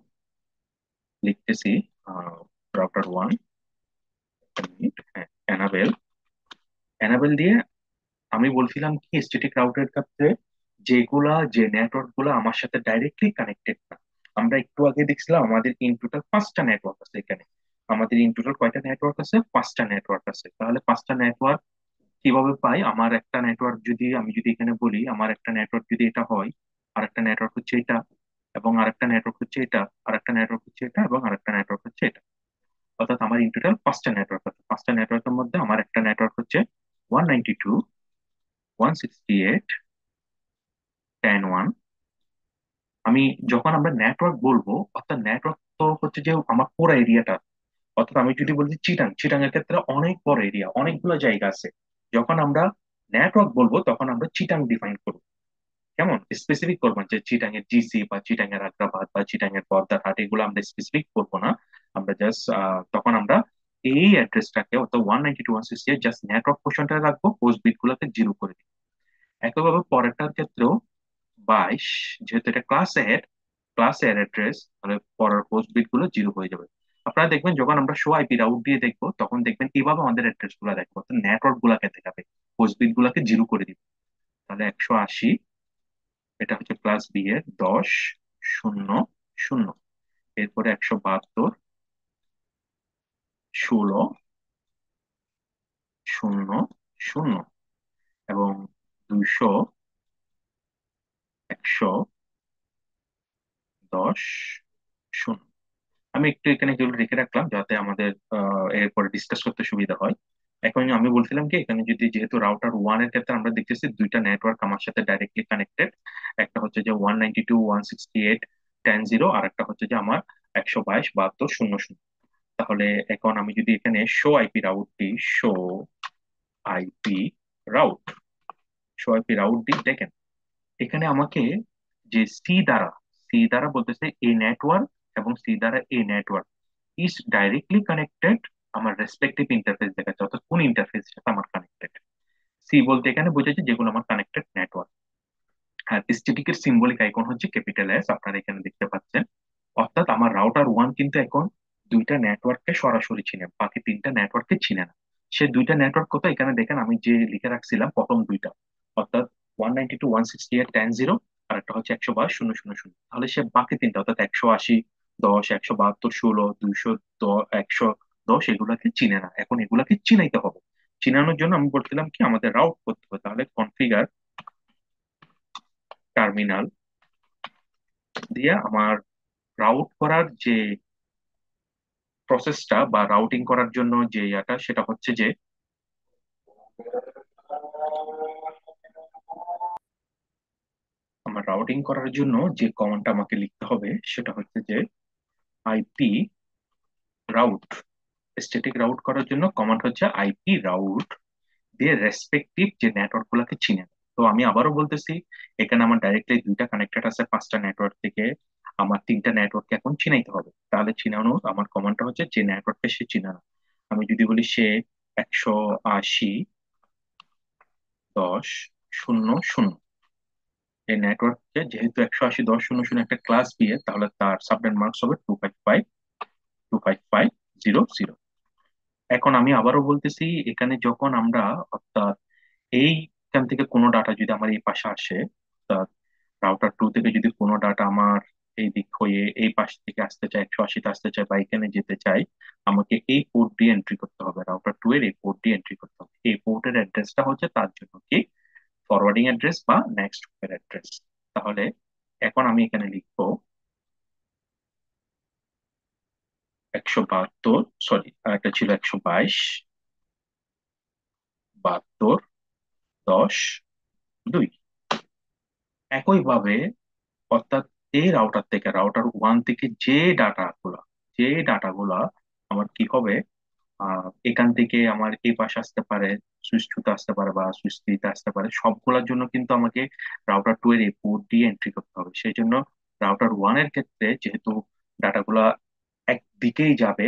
লিখতেছি রাউটার 1, হ্যাঁ, এনাবেল। এনাবেল দিয়ে আমি বলছিলাম কি, স্ট্যাটিক রাউটের ক্ষেত্রে যে নেটওয়ার্ক গুলো আমার সাথে ডাইরেক্টলি কানেক্টেড না। আমরা একটু আগে দেখছিলাম আমাদের ইন টোটাল 5টা নেটওয়ার্ক আছে এখানে। আমাদের ইন টোটাল কয়টা নেটওয়ার্ক আছে? 5টা নেটওয়ার্ক আছে। তাহলে 5টা নেটওয়ার্ক কিভাবে পাই? আমার একটা নেটওয়ার্ক যদি, আমি যদি এখানে বলি আমার একটা নেটওয়ার্ক যদি এটা হয়, আরেকটা নেটওয়ার্ক হচ্ছে এটা, এবং আরেকটা নেটওয়ার্ক হচ্ছে এটা, আরেকটা নেটওয়ার্ক হচ্ছে এটা, এবং আরেকটা নেটওয়ার্ক হচ্ছে এটা। অর্থাৎ আমার ইন টোটাল 5টা নেটওয়ার্ক আছে। 5টা নেটওয়ার্কের মধ্যে আমার একটা নেটওয়ার্ক হচ্ছে 192, 168, 10, 1। আমি যখন আমরা নেটওয়ার্ক বলবো, অর্থাৎ নেটওয়ার্ক তো হচ্ছে যে আমার পুরো এরিয়াটা। অর্থাৎ আমি যদি বলি চিটাং, চিটাং এর ক্ষেত্রে অনেক বড় এরিয়া, অনেকগুলো জায়গা আছে। যখন আমরা নেটওয়ার্ক বলবো তখন আমরা চিটাং ডিফাইন করবো। কেমন স্পেসিফিক করবো যে চিটাং এর জিসি বা চিটাং এর আগ্রাবাদ বা চিটাং এর বর্দারহাট, এগুলো আমরা স্পেসিফিক করবো না। আমরা জাস্ট তখন আমরা এই অ্যাড্রেসটাকে, অর্থাৎ 192.168, জাস্ট নেটওয়ার্ক পোর্শনটা রাখবো, পোস্ট বিট গুলোকে 0 করে দিই। একইভাবে পরেরটার ক্ষেত্রেও 22, যেহেতু এটা ক্লাস এর অ্যাড্রেস, তাহলে পরের পোস্ট বিট গুলো 0 হয়ে যাবে। আপনারা দেখবেন যখন আমরা শো আইপি রাউট দিয়ে দেখবো, তখন দেখবেন এইভাবে আমাদের অ্যাড্রেস গুলো দেখবো, অর্থাৎ নেটওয়ার্ক গুলাকে দেখাবে, পোস্ট বিট গুলাকে 0 করে দিবে। তাহলে 180, এটা হচ্ছে ক্লাস বি এর 10, 0, 0। এরপরে 172, 16, 0, 0, এবং 200, 110, 0। আমি একটু এখানে যেগুলো রেখে রাখলাম যাতে আমাদের এরপরে ডিসকাস করতে সুবিধা হয়। এখন আমি বলছিলাম কি, এখানে যদি যেহেতু রাউটার 1 এর ক্ষেত্রে আমরা দেখতেছি দুইটা নেটওয়ার্ক আমার সাথে ডাইরেক্টলি কানেক্টেড। একটা হচ্ছে যে 192.168.10, আর একটা হচ্ছে যে আমার 122.72.00। তাহলে এখন আমি যদি এখানে শো আইপি রাউট দিই, IP route show IP route দিই, দেখেন এখানে আমাকে যে সি দ্বারা বলতেছে এই নেটওয়ার্ক, এবং সি দ্বারা এই নেটওয়ার্ক, ইজ ডাইরেক্টলি কানেক্টেড আমার রেসপেক্টিভ ইন্টারফেস দেখাচ্ছে, অর্থাৎ কোন ইন্টারফেস সাথে আমার কানেক্টেড। সি বলতে এখানে বোঝাচ্ছে যেগুলো আমার কানেক্টেড নেটওয়ার্ক। আর স্ট্যাটিক এর সিম্বলিক আইকন হচ্ছে ক্যাপিটাল এস, আপনারা এখানে দেখতে পাচ্ছেন। অর্থাৎ আমার রাউটার ওয়ান কিন্তু এখন দুইটা নেটওয়ার্ককে সরাসরি চিনে, বাকি তিনটা নেটওয়ার্ককে চিনে না। সে দুইটা নেটওয়ার্ক কোথায়, এখানে দেখেন আমি যে লিখে রাখছিলাম প্রথম দুইটা, অর্থাৎ 192.168.10, আর একটা হচ্ছে 122.0.0.0। তাহলে সে বাকি তিনটা অর্থাৎ 180, 10, 172, 16, 210, 110 এগুলাকে চিনে না। এখন এগুলাকে চিনাইতে হবে। চিনানোর জন্য আমি বলছিলাম কি আমাদের রাউট করতে হবে। তাহলে কনফিগার টার্মিনাল দিয়ে আমার রাউট করার যে প্রসেসটা বা রাউটিং করার জন্য যে ইয়াটা, সেটা হচ্ছে যে আমার রাউটিং করার জন্য যে কমান্ডটা আমাকে লিখতে হবে সেটা হচ্ছে যে আইপি রাউট। স্ট্যাটিক রাউট করার জন্য কমান্ড হচ্ছে আইপি রাউট দিয়ে রেসপেক্টিভ যে নেটওয়ার্ক গুলাকে চিনে নেয়। তো আমি আবারও বলতেছি, এখানে আমার ডাইরেক্টলি দুইটা কানেক্টেড আছে পাঁচটা নেটওয়ার্ক থেকে, আমার তিনটা নেটওয়ার্ককে এখন চিনাইতে হবে। তাহলে চিনানোর আমার কমান্ডটা হচ্ছে যে নেটওয়ার্ককে সে চিনে না। আমি যদি বলি সে 180.10.0.0, এই নেটওয়ার্ককে যেহেতু 180.10.0.0 একটা ক্লাস বিয়ে, তাহলে তার সাবনেট মার্কস হবে 255.255.0.0। এখন আমি আবারও বলতেছি, এখানে যখন আমরা অর্থাৎ এইখান থেকে কোনো ডাটা যদি আমার এই পাশে আসে, অর্থাৎ রাউটার টু থেকে যদি কোনো ডাটা আমার এই দিক হয়ে এই পাশ থেকে আসতে চায়, 180-তে আসতে চায় বা এখানে যেতে চাই, আমাকে এই পোর্ট দিয়ে এন্ট্রি করতে হবে। রাউটার টু এর এই পোর্ট দিয়ে এন্ট্রি করতে হবে। এই পোর্টের অ্যাড্রেসটা হচ্ছে তার জন্য কি ফরওয়ার্ডিং অ্যাড্রেস বা নেক্সট হোপের অ্যাড্রেস। তাহলে এখন আমি এখানে লিখবো 172, সরি এটা ছিল 122.72.10.2। একইভাবে অর্থাৎ এই রাউটার থেকে রাউটার ওয়ান থেকে যে ডাটাগুলা আমার কি হবে, এখান থেকে আমার এই পাশে আসতে পারে, সুইচ টুতে আসতে পারে বা সুইচ থ্রিতে আসতে পারে, সবগুলোর জন্য কিন্তু আমাকে রাউটার টু এর এই পোর্ট দিয়ে এন্ট্রি করতে হবে। সেই জন্য রাউটার ওয়ান এর ক্ষেত্রে যেহেতু ডাটাগুলা একদিকেই যাবে,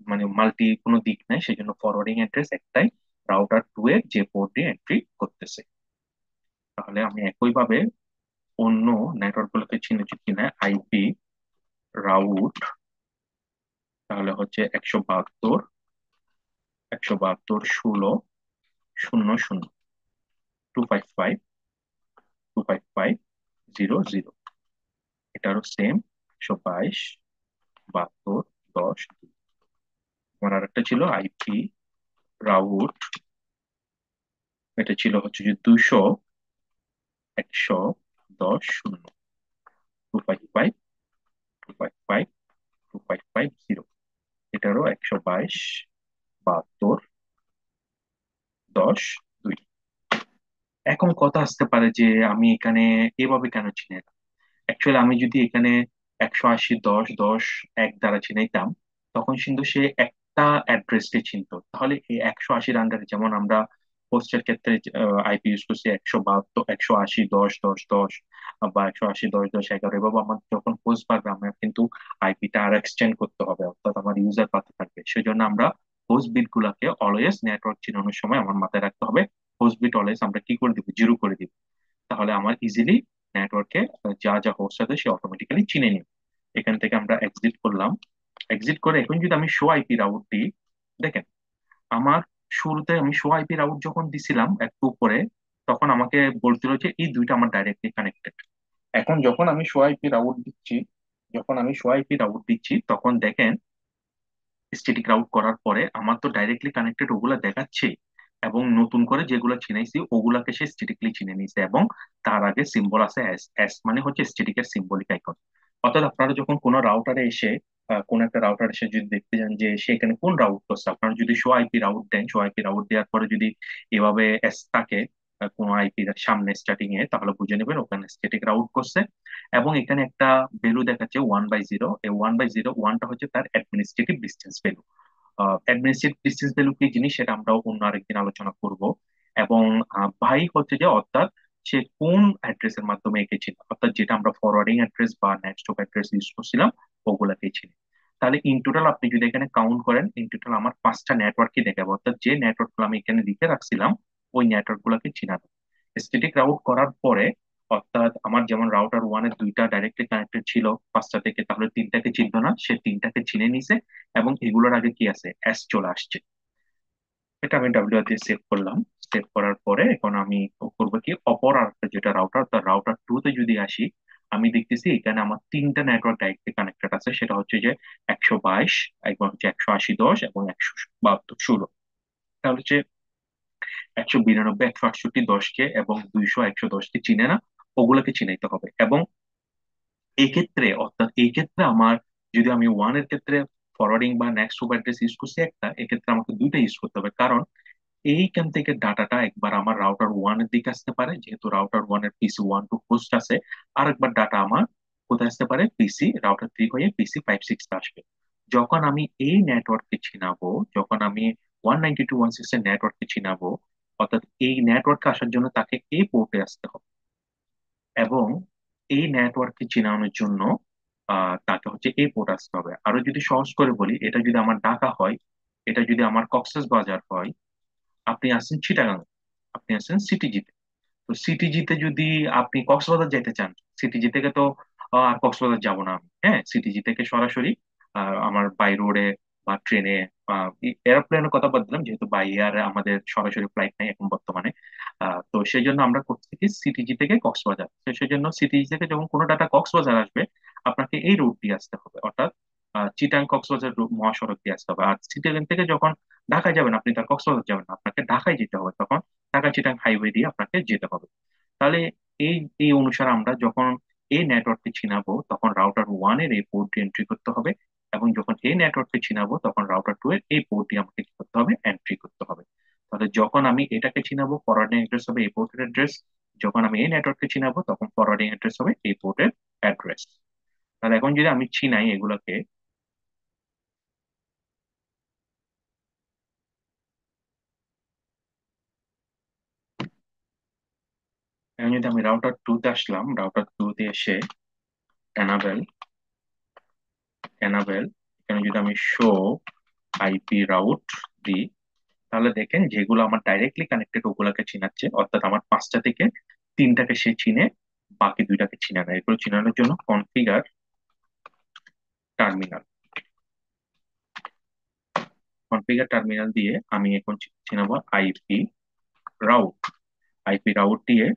মানে মাল্টি কোনো দিক নাই, সেই জন্য ফরওয়ার্ডিং অ্যাড্রেস একটাই, রাউটার টু এর যে পোর্ট দিয়ে এন্ট্রি করতেছে। তাহলে আমি একইভাবে অন্য নেটওয়ার্ক গুলোকে চিনেছি কিনা, আইপি রাউট তাহলে হচ্ছে 172.168.16.0.0, 255.255.0.0। এটারও সেম 122.72.10.2। আমার আরেকটা ছিল আইপি রাউট, এটা ছিল হচ্ছে যে 200.110.0.255, 255.255.0। এটারও 122.72.10.2। এখন কথা আসতে পারে যে আমি এখানে এভাবে কেন চিনি না। অ্যাকচুয়ালি আমি যদি এখানে 180.10.10 দ্বারা চিনাইতাম, তখন কিন্তু সে একটা অ্যাড্রেসকে চিনতো। তাহলে এই 180-র আন্ডারে যেমন আমরা হোস্টের ক্ষেত্রে আইপি ইউজ করছি 172, 180.10.10.10 বা 180.10.10.11, এভাবে আমার যখন হোস্ট পাবে আমার কিন্তু আইপিটা আর এক্সটেন্ড করতে হবে, অর্থাৎ আমার ইউজার পাতে থাকবে। সেজন্য আমরা হোস্ট বিট গুলাকে অলওয়েজ নেটওয়ার্ক চিনানোর সময় আমার মাথায় রাখতে হবে, হোস্ট বিট অলওয়েজ আমরা কি করে দিব, জিরো করে দিব। তাহলে আমার ইজিলি নেটওয়ার্কে যা যা হোস্ট আছে সে অটোমেটিক্যালি চিনে নিবে। এখান থেকে আমরা এক্সিট করলাম। এক্সিট করে এখন যদি আমি শো আইপি রাউট দিই, দেখেন আমার শুরুতে আমি শো আইপি রাউট যখন দিছিলাম একটু উপরে, তখন আমাকে বলছিল যে এই দুইটা আমার ডাইরেক্টলি কানেক্টেড। এখন যখন আমি শো আইপি রাউট দিচ্ছি তখন দেখেন স্ট্যাটিক রাউট করার পরে আমার তো ডাইরেক্টলি কানেক্টেড ওগুলা দেখাচ্ছে, এবং নতুন করে যেগুলো চিনাইছি ওগুলাকে সে স্ট্যাটিকলি চিনে নিছে, এবং তার আগে সিম্বল আছে এস। এস মানে হচ্ছে স্ট্যাটিকের সিম্বলিক আইকন। অর্থাৎ আপনারা যখন কোনো রাউটারে এসে কোন একটা রাউটার এসে যদি দেখতে যান যে সে এখানে কোন রাউট করছে, আপনারা যদি শো আইপি রাউট দেন, শো আইপি রাউট দেওয়ার পরে যদি এভাবে এস থাকে কোনো আইপির সামনে স্টার্টিং এ, তাহলে বুঝে নেবেন ওখানে স্ট্যাটিক রাউট করছে। এবং এখানে একটা ভ্যালু দেখাচ্ছে 1/0। এই 1/0, ওয়ানটা হচ্ছে তার administrative distance value. Administrative distance value কি জিনিস সেটা আমরা অন্য আরেকদিন আলোচনা করব। এবং ভাই হচ্ছে যে অর্থাৎ সে কোন অ্যাড্রেসের মাধ্যমে এঁকেছিল, অর্থাৎ যেটা আমরা ফরওয়ার্ডিং অ্যাড্রেস বা নেক্সট হপ অ্যাড্রেস ইউজ করছিলাম ওগুলাকেই চিনি। তাহলে ইন টোটাল আপনি যদি এখানে কাউন্ট করেন, ইন টোটাল আমার 5টা নেটওয়ার্কই দেখাবো, অর্থাৎ যে নেটওয়ার্ক গুলো আমি এখানে লিখে রাখছিলাম ওই নেটওয়ার্ক গুলোকে চিনাবো। স্ট্যাটিক রাউট করার পরে, অর্থাৎ আমার যেমন রাউটার ওয়ানের দুইটা ডাইরেক্টলি কানেক্টেড ছিল 5টা থেকে, তাহলে তিনটাকে চিনতো না, সে তিনটাকে চিনে নিছে এবং এগুলোর আগে কি আছে, এস চলে আসছে। এটা আমি ডাব্লিউ দিয়ে সেভ করলাম। সেভ করার পরে এখন আমি করবো কি, অপর আরেকটা যেটা রাউটার, তার রাউটার টু তে যদি আসি, আমি দেখতেছি এখানে আমার তিনটা নেটওয়ার্ক ডাইরেক্টলি কানেক্টেড আছে। সেটা হচ্ছে যে 122, একবার হচ্ছে 180 10 এবং 172 16। তাহলে হচ্ছে 192 168 10 কে এবং 200 110 কে চিনে না, ওগুলোকে চিনাইতে হবে। এবং এই ক্ষেত্রে, অর্থাৎ এই ক্ষেত্রে আমার, যদি আমি ওয়ান এর ক্ষেত্রে ফরওয়ার্ডিং বা নেক্সট সুপার অ্যাড্রেস ইউজ করছি একটা, এক্ষেত্রে আমাকে দুইটা ইউজ করতে হবে। কারণ এইখান থেকে ডাটাটা একবার আমার রাউটার ওয়ান এর দিকে আসতে পারে, যেহেতু রাউটার ওয়ান এর পিসি 1 2 হোস্ট আছে। আর একবার ডাটা আমার কোথায় আসতে পারে, পিসি রাউটার 3 হয়ে PC 5 6 আসবে। যখন আমি এই নেটওয়ার্ককে চিনাবো, যখন আমি 192.168 এর নেটওয়ার্ককে চিনাবো, অর্থাৎ এই নেটওয়ার্কে আসার জন্য তাকে এই পোর্টে আসতে হবে। এবং এই নেটওয়ার্ককে চিনানোর জন্য তাকে হচ্ছে এই পোর্ট আসতে হবে। আরো যদি সহজ করে বলি, এটা যদি আমার ঢাকা হয়, এটা যদি আমার কক্সেস বাজার হয়, আপনি আছেন চিটাগাং, আপনি আছেন সিটিজিতে। তো সিটিজিতে যদি আপনি কক্সবাজার যেতে চান, সিটিজি থেকে তো আর কক্সবাজার যাব না আমি, হ্যাঁ, সিটিজি থেকে সরাসরি আমার বাই রোডে বা ট্রেনে, এরোপ্লেনের কথা বাদ দিলাম, যেহেতু বাই এয়ার আমাদের সরাসরি ফ্লাইট নাই এখন বর্তমানে। তো সেই জন্য আমরা করছি কি, সিটিজি থেকে কক্সবাজার। তো সেই জন্য সিটিজি থেকে যখন কোনো ডাটা কক্সবাজার আসবে, আপনাকে এই রুট দিয়ে আসতে হবে, অর্থাৎ চিটাং কক্সবাজার মহাসড়ক দিয়ে আসতে হবে। আর চিটাগাং থেকে যখন ঢাকায় যাবেন, আপনি তার কক্সবাজার যাবেন না, আপনাকে ঢাকায় যেতে হবে, তখন ঢাকা চিটাং হাইওয়ে দিয়ে আপনাকে যেতে হবে। তাহলে এই এই অনুসারে আমরা যখন এই নেটওয়ার্ককে চিনাবো, তখন রাউটার ওয়ান এর এই পোর্ট এন্ট্রি করতে হবে। এবং যখন এই নেটওয়ার্ককে চিনাবো, তখন রাউটার টু এর এই পোর্টটি আমাকে কি করতে হবে, এন্ট্রি করতে হবে। তাহলে যখন আমি এটাকে চিনাবো, ফরওয়ার্ডিং অ্যাড্রেস হবে এই পোর্টের অ্যাড্রেস। যখন আমি এই নেটওয়ার্ককে চিনাবো, তখন ফরওয়ার্ডিং অ্যাড্রেস হবে এই পোর্টের অ্যাড্রেস। তাহলে এখন যদি আমি চিনাই এগুলোকে, এখন যদি আমি রাউটার টু তে আসলাম, রাউটার টু তে এসে এনাবেল, এনাবেল, এখানে যদি আমি শো আইপি রাউট দিই, তাহলে দেখেন যেগুলো আমার ডাইরেক্টলি কানেক্টেড ওগুলাকে চিনাচ্ছে, অর্থাৎ আমার 5টা থেকে তিনটাকে সে চিনে, বাকি দুইটাকে চিনে না। এগুলো চিনানোর জন্য কনফিগার টার্মিনাল, কনফিগার টার্মিনাল দিয়ে আমি এখন চিনাবো আইপি রাউট। আইপি রাউট দিয়ে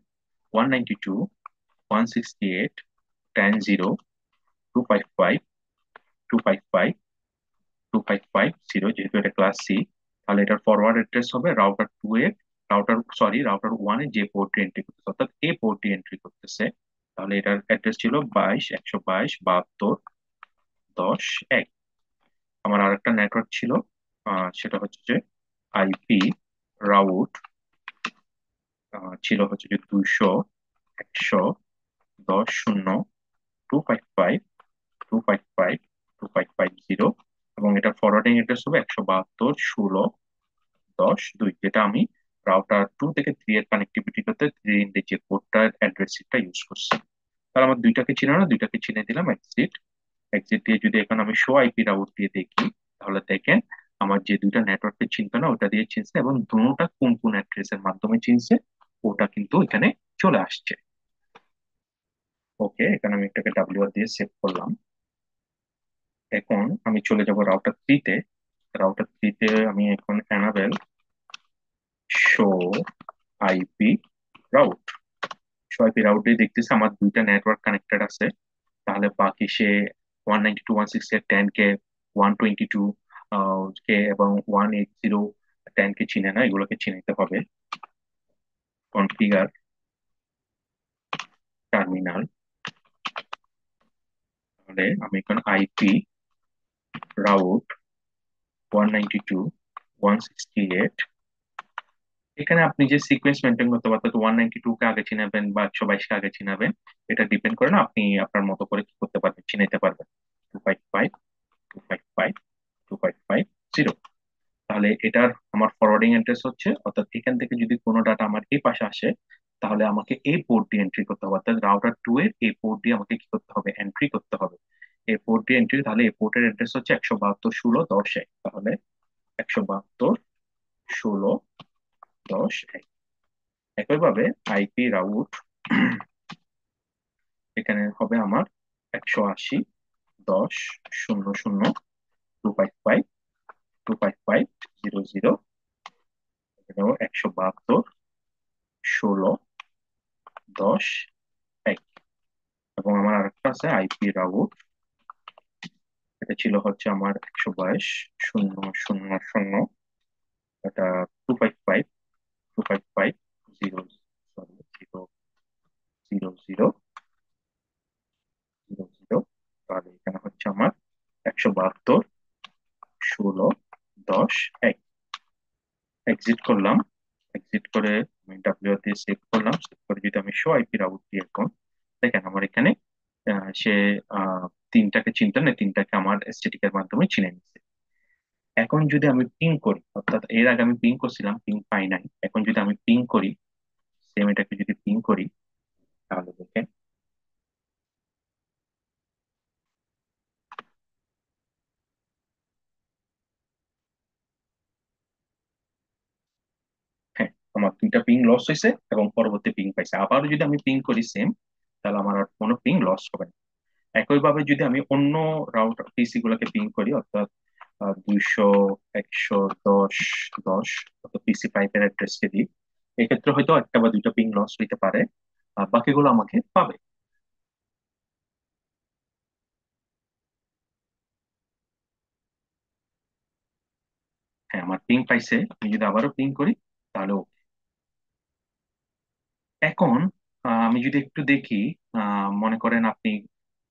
192.168.10.255.255.255.0, যেহেতু এটা ক্লাস সি। তাহলে এটার ফরওয়ার্ড অ্যাড্রেস হবে রাউটার টু এর, রাউটার ওয়ান এ যে পোর্টটি এন্ট্রি করতেছে, অর্থাৎ এই পোর্টটি এন্ট্রি করতেছে। তাহলে এটার অ্যাড্রেস ছিল 22 122 72 10 1। আমার আরেকটা নেটওয়ার্ক ছিল, সেটা হচ্ছে যে আইপি রাউট ছিল হচ্ছে যে 200 110 255 255 255 এবং এটা ফরওয়ার্ডিং অ্যাড্রেস হবে 172 16 10 2, যেটা আমি রাউটার টু থেকে থ্রি এর কানেক্টিভিটি করতে থ্রি ইন যে পোর্টটার অ্যাড্রেসটা ইউজ করছি। তাহলে আমার দুইটাকে চিনে না, দুইটাকে চিনে দিলাম এক্সিট। এক্সিট দিয়ে যদি এখন আমি শো আইপি রাউট দিয়ে দেখি, তাহলে দেখেন আমার যে দুইটা নেটওয়ার্ককে চিনতো না, ওটা দিয়ে চিনছে, এবং দুটোটা কোন কোন অ্যাড্রেসের মাধ্যমে চিনছে ওটা কিন্তু এখানে চলে আসছে। ওকে, এখানে আমি এটাকে ডাব্লিউআর দিয়ে সেভ করলাম। এখন আমি চলে যাব রাউটার থ্রিতে। রাউটার থ্রিতে আমি এখন enable show IP route, show IP রাউটে দেখতেছি আমার দুইটা নেটওয়ার্ক কানেক্টেড আছে। তাহলে বাকি সে 192.168.10 কে, 122 কে এবং 180.10 কে চিনে না, এগুলোকে চিনাইতে হবে। কনফিগার টার্মিনাল, তাহলে আমি এখন আইপি রাউট 192.168, এখানে আপনি যে সিকোয়েন্স মেনটেন করতে পারতেন, 192 কে আগে চিনাবেন বা 122 কে আগে চিনাবেন, এটা ডিপেন্ড করে না, আপনি আপনার মতো করে কি করতে পারবেন, চিনাইতে পারবেন। 255 255 255 0। তাহলে এটার আমার ফরওয়ার্ডিং অ্যাড্রেস হচ্ছে, অর্থাৎ এখান থেকে যদি কোনো ডাটা আমার এই পাশে আসে, তাহলে আমাকে এই পোর্ট দিয়ে এন্ট্রি করতে হবে, অর্থাৎ রাউটার টু এর এই পোর্ট দিয়ে আমাকে কি করতে হবে, এন্ট্রি করতে হবে। এ পোর্ট এন্ট্রি, তাহলে এ পোর্টের অ্যাড্রেস হচ্ছে 172.16.10.1, তাহলে 172.16.10.1। একইভাবে আইপি রাউট এখানে হবে আমার 180.10.00 255.255.00, এখানেও 172.16.10.1। এবং আমার আরেকটা আছে আইপি রাউট, এটা ছিল হচ্ছে আমার 122.0.0.0, এটা 255.255.0, সরি, 0.0.0.0.0। তাহলে এখানে হচ্ছে আমার 172.16.10.1। এক্সিট করলাম, এক্সিট করে আমি ডাব্লিউ দিয়ে সেভ করলাম, সেভ করে যদি আমি শো আইপি রাউট দিয়ে এখন দেখেন আমার এখানে সে আহ, তিনটাকে চিনতে না, তিনটাকে আমার স্ট্যাটিক এর মাধ্যমে চিনে নিচ্ছে। এখন যদি আমি পিং করি, অর্থাৎ এর আগে আমি পিং করছিলাম, পিং পাই নাই, এখন যদি আমি পিং করি, সেম এটাকে যদি পিং করি, তাহলে দেখেন, হ্যাঁ, আমার দুইটা পিং লস হয়েছে এবং পরবর্তী পিং পাইছে। আবার যদি আমি পিং করি সেম, তাহলে আমার আর কোনো পিং লস হবে না। একইভাবে যদি আমি অন্য রাউটার পিসি গুলোকে পিং করি, অর্থাৎ 200, 110.10, অর্থাৎ পিসি পাইপের অ্যাড্রেসকে দিই, এক্ষেত্রে হয়তো একটা বা দুইটা পিং লস হইতে পারে, আর বাকিগুলো আমাকে পাবে। হ্যাঁ, আমার পিং পাইছে, আমি যদি আবারও পিং করি তাহলে এখন আমি যদি একটু দেখি, মনে করেন আপনি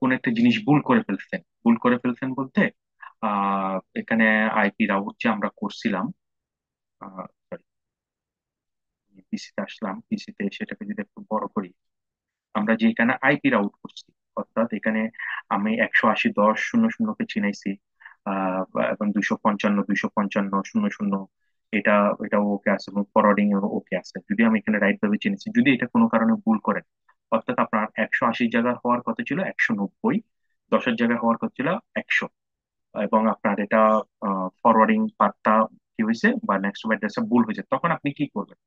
কোন একটা জিনিস ভুল করে ফেলছেন, ভুল করে ফেলছেন বলতে এখানে আইপি রাউট যে আমরা করছিলাম, সরি, পিসিতে আসলাম, পিসিতে সেটাকে যদি একটু বড় করি, আমরা যে এখানে আইপি রাউট করছি, অর্থাৎ এখানে আমি 180.10.00-কে চিনাইছি, এবং 255.255.00, এটা এটাও ওকে আছে এবং ফরওয়ার্ডিং ওকে আছে। যদি আমি এখানে রাইট ভাবে চিনেছি, যদি এটা কোনো কারণে ভুল করেন, অর্থাৎ আপনার 180 জায়গায় হওয়ার কথা ছিল 190, 10-এর জায়গায় হওয়ার কথা ছিল 100, এবং আপনার এটা ফরওয়ার্ডিং পাথটা কি হয়েছে বা নেক্সট অ্যাড্রেসে ভুল হয়েছে, তখন আপনি কি করবেন?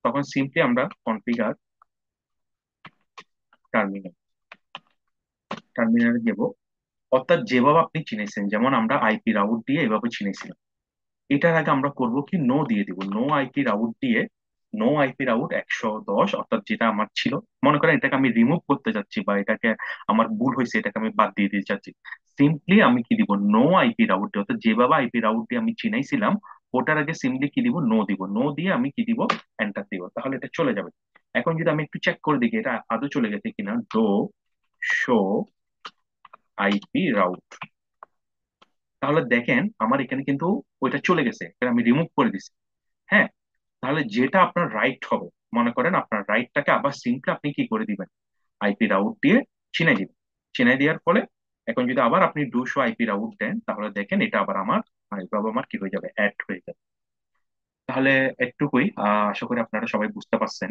তখন সিম্পলি আমরা কনফিগার টার্মিনাল টার্মিনালে যাব, অর্থাৎ যেভাবে আপনি চিনেছেন, যেমন আমরা আইপি রাউট দিয়ে এভাবে চিনেছিলাম, এটার আগে আমরা করব কি, নো দিয়ে দিব, নো আইপি রাউট দিয়ে, নো আইপি রাউট 110, অর্থাৎ যেটা আমার ছিল, মনে করেন এটাকে আমি রিমুভ করতে যাচ্ছি বা এটাকে আমার ভুল হয়েছে এটাকে আমি বাদ দিয়ে দিতে চাচ্ছি, সিম্পলি আমি কি দিব, নো আইপি রাউট দিয়ে, অর্থাৎ যেভাবে আইপি রাউট দিয়ে আমি চিনাইছিলাম ওটার আগে সিম্পলি কি দিব, নো দিব, নো দিয়ে আমি কি দিব, এন্টার দিব, তাহলে এটা চলে যাবে। এখন যদি আমি একটু চেক করে দেখি এটা আদৌ চলে গেছে কিনা, ডো শো আইপি রাউট, তাহলে দেখেন আমার এখানে কিন্তু ওইটা চলে গেছে, এটা আমি রিমুভ করে দিছি। হ্যাঁ, তাহলে যেটা আপনার রাইট হবে, মনে করেন আপনার রাইটটাকে আবার সিম্পলি আপনি কি করে দিবেন, আইপি রাউট দিয়ে চিনাই দিবেন। চিনাই দেওয়ার ফলে এখন যদি আবার আপনি 200 আইপি রাউট দেন, তাহলে দেখেন এটা আবার আমার এইভাবে আমার কি হয়ে যাবে, অ্যাড হয়ে যাবে। তাহলে একটুকুই, আশা করি আপনারা সবাই বুঝতে পারছেন।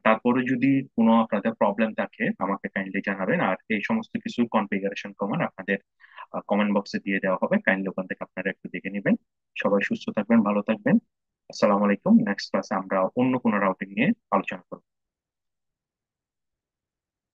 তারপরে যদি কোনো আপনাদের প্রবলেম থাকে আমাকে কাইন্ডলি জানাবেন, আর এই সমস্ত কিছু কনফিগারেশন কমান আপনাদের কমেন্ট বক্সে দিয়ে দেওয়া হবে, কাইন্ডলি ওখান থেকে আপনারা একটু দেখে নেবেন। সবাই সুস্থ থাকবেন, ভালো থাকবেন। আসসালামু আলাইকুম। নেক্সট ক্লাসে আমরা অন্য কোনো রাউটিং নিয়ে আলোচনা করবো।